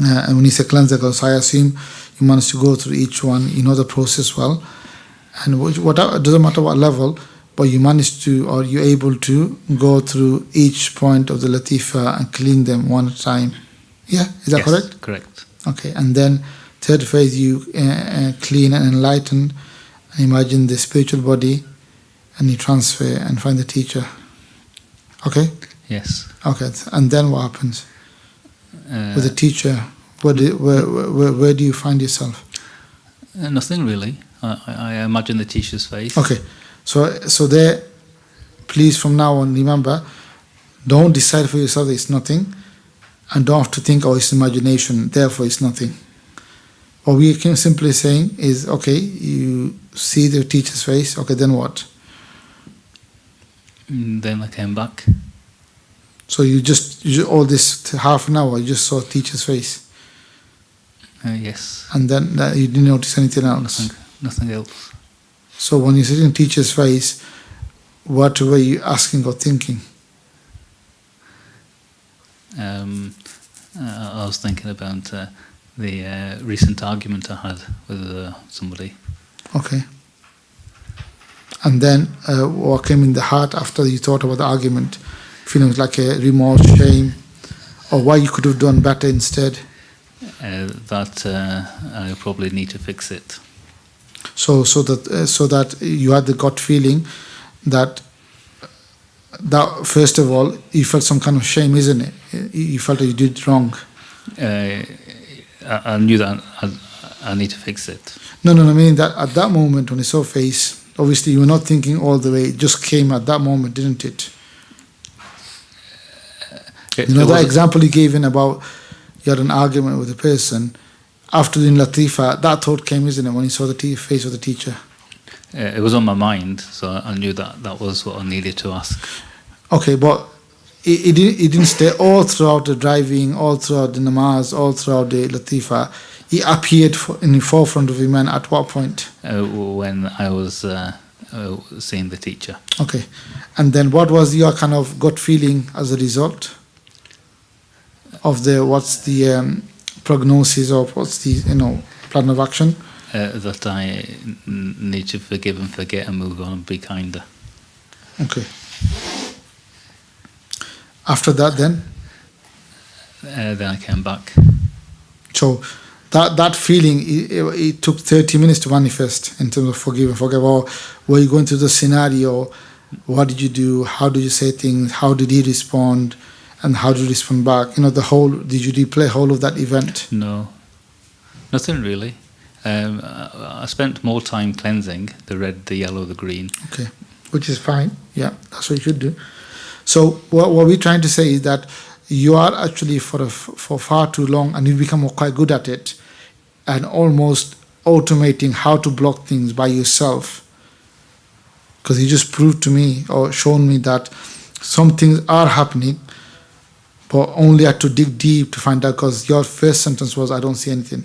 A: And when you say cleanse the colours, I assume you managed to go through each one. You know the process well. And whatever, it doesn't matter what level, but you managed to, or you're able to go through each point of the Latifa and clean them one at a time. Yeah, is that correct?
M: Correct.
A: Okay, and then third phase, you clean and enlighten, and imagine the spiritual body, and you transfer and find the teacher. Okay?
M: Yes.
A: Okay, and then what happens? With the teacher, where do you find yourself?
M: Nothing really. I imagine the teacher's face.
A: Okay, so there, please from now on remember, don't decide for yourself that it's nothing, and don't have to think, oh, it's imagination, therefore it's nothing. What we can simply saying is, okay, you see the teacher's face, okay, then what?
M: Then I came back.
A: So you all this half an hour, you just saw teacher's face?
M: Yes.
A: And then you didn't notice anything else?
M: Nothing else.
A: So when you sit in teacher's face, what were you asking or thinking?
M: I was thinking about the recent argument I had with somebody.
A: Okay. And then what came in the heart after you thought about the argument? Feelings like a remorse, shame, or why you could have done better instead?
M: That I probably need to fix it.
A: So that you had the gut feeling that first of all you felt some kind of shame, isn't it? You felt that you did wrong.
M: I knew that I need to fix it.
A: No, meaning that at that moment when you saw face, obviously you were not thinking all the way. It just came at that moment, didn't it? That example you gave in about you had an argument with a person. After doing Latifa, that thought came, isn't it, when you saw the face of the teacher?
M: It was on my mind, so I knew that was what I needed to ask.
A: Okay, but it didn't stay all throughout the driving, all throughout the namaz, all throughout the Latifa. It appeared in the forefront of your mind at what point?
M: When I was seeing the teacher.
A: Okay, and then what was your kind of gut feeling as a result of what's the prognosis, or what's the plan of action?
M: That I need to forgive and forget and move on and be kinder.
A: Okay. After that, then?
M: Then I came back.
A: So that feeling, it took 30 minutes to manifest in terms of forgive and forget. Or were you going through the scenario? What did you do? How did you say things? How did he respond? And how did you respond back? Did you replay whole of that event?
M: No, nothing really. I spent more time cleansing the red, the yellow, the green.
A: Okay, which is fine. Yeah, that's what you should do. So what we're trying to say is that you are actually for far too long, and you become quite good at it, and almost automating how to block things by yourself. Because you just proved to me or shown me that some things are happening, but only had to dig deep to find out, because your first sentence was, I don't see anything.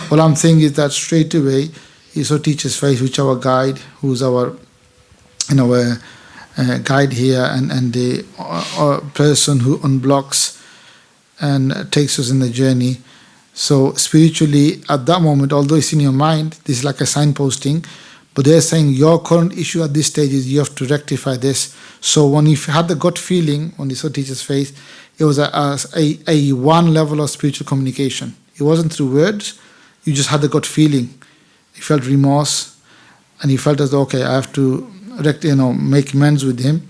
A: What I'm saying is that straight away, you saw teacher's face, which our guide, who's our guide here, and the person who unblocks and takes us in the journey. So spiritually, at that moment, although it's in your mind, this is like a signposting, but they're saying your current issue at this stage is you have to rectify this. So when you had the gut feeling, when you saw teacher's face, it was a one level of spiritual communication. It wasn't through words. You just had the gut feeling. You felt remorse, and you felt as though, okay, I have to make amends with him,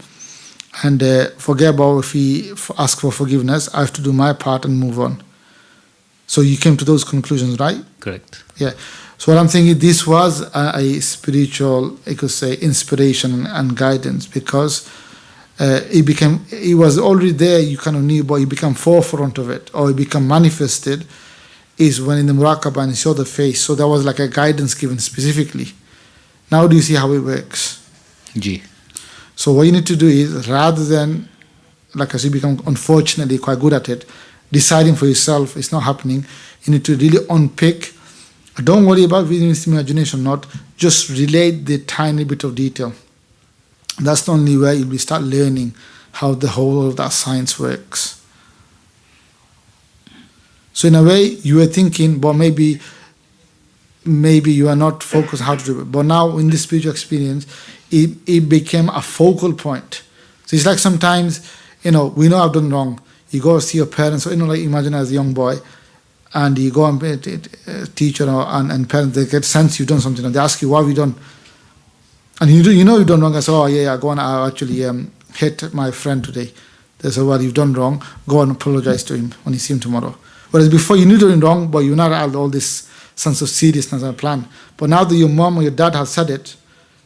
A: and forget about if he asks for forgiveness. I have to do my part and move on. So you came to those conclusions, right?
M: Correct.
A: Yeah. So what I'm thinking, this was a spiritual, I could say, inspiration and guidance, because it was already there. You kind of knew, but you become forefront of it, or it become manifested is when in the Muraqabah and you saw the face. So there was like a guidance given specifically. Now do you see how it works?
M: Ji.
A: So what you need to do is, rather than, like as you become unfortunately quite good at it, deciding for yourself it's not happening, you need to really unpick. Don't worry about whether it's imagination or not, just relate the tiny bit of detail. That's the only way you'll start learning how the whole of that science works. So in a way, you were thinking, but maybe you are not focused how to do it. But now in this spiritual experience, it became a focal point. So it's like sometimes, we know I've done wrong. You go see your parents, so like imagine as a young boy, and you go and teacher and parents, they get sense you've done something, and they ask you, what have you done? And you know you've done wrong. I say, oh yeah, go on, I actually hit my friend today. They say, well, you've done wrong, go and apologize to him when you see him tomorrow. Whereas before you knew doing wrong, but you not had all this sense of seriousness and plan. But now that your mom or your dad have said it,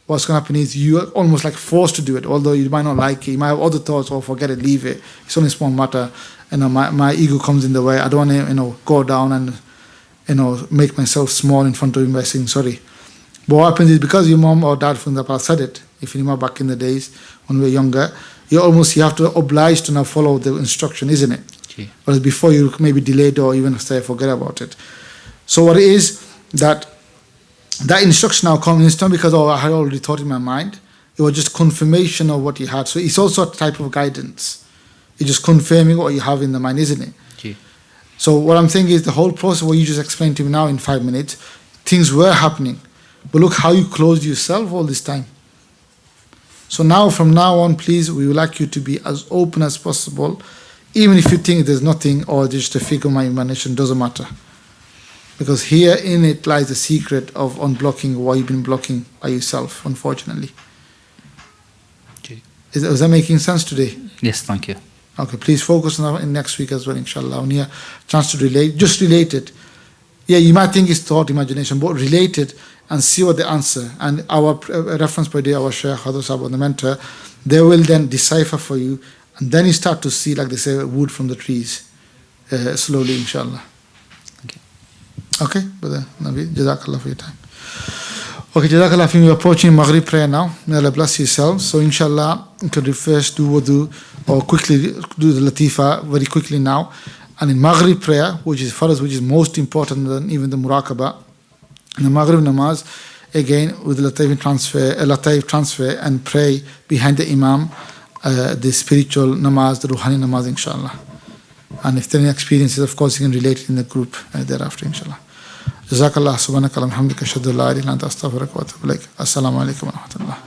A: what's going to happen is you are almost like forced to do it, although you might not like it. You might have other thoughts, or forget it, leave it. It's only a small matter. My ego comes in the way. I don't want to, go down and, make myself small in front of him by saying sorry. But what happens is, because your mom or dad from the past said it, if you remember back in the days when we were younger, you have to oblige to now follow the instruction, isn't it? Whereas before you maybe delayed or even say forget about it. So what it is that instruction now comes, it's not because I had already thought in my mind. It was just confirmation of what you had. So it's also a type of guidance. It's just confirming what you have in the mind, isn't it?
M: Ji.
A: So what I'm saying is the whole process, what you just explained to me now in 5 minutes, things were happening. But look how you closed yourself all this time. So now, from now on, please, we would like you to be as open as possible. Even if you think there's nothing or just a figure of my imagination, doesn't matter. Because here in it lies the secret of unblocking what you've been blocking by yourself, unfortunately. Is that making sense today?
M: Yes, thank you.
A: Okay, please focus on that in next week as well, inshallah. On your chance to relate, just relate it. Yeah, you might think it's thought, imagination, but relate it and see what the answer. And our reference per day, our Shaykh, Hadr Sahab, the mentor, they will then decipher for you. And then you start to see, like they say, wood from the trees, slowly, inshallah. Okay, brother Nabi, Jazakallah for your time. Okay, Jazakallah for you. We're approaching Maghrib prayer now. May Allah bless yourselves. So, inshallah, you can first do wudu or quickly do the Latifa very quickly now. And in Maghrib prayer, which is for us, which is most important than even the Muraqabah, in the Maghrib namaz, again with the Lataif transfer and pray behind the Imam, the spiritual namaz, the Ruhani namaz, inshallah. And if there are any experiences, of course, you can relate it in the group thereafter, inshallah. Jazakallah, subhanaka, alhamdulillah, ashhadu an la ilaha illa anta, astaghfiruka wa atubu ilaik. Assalamu alaikum wa rahmatullah.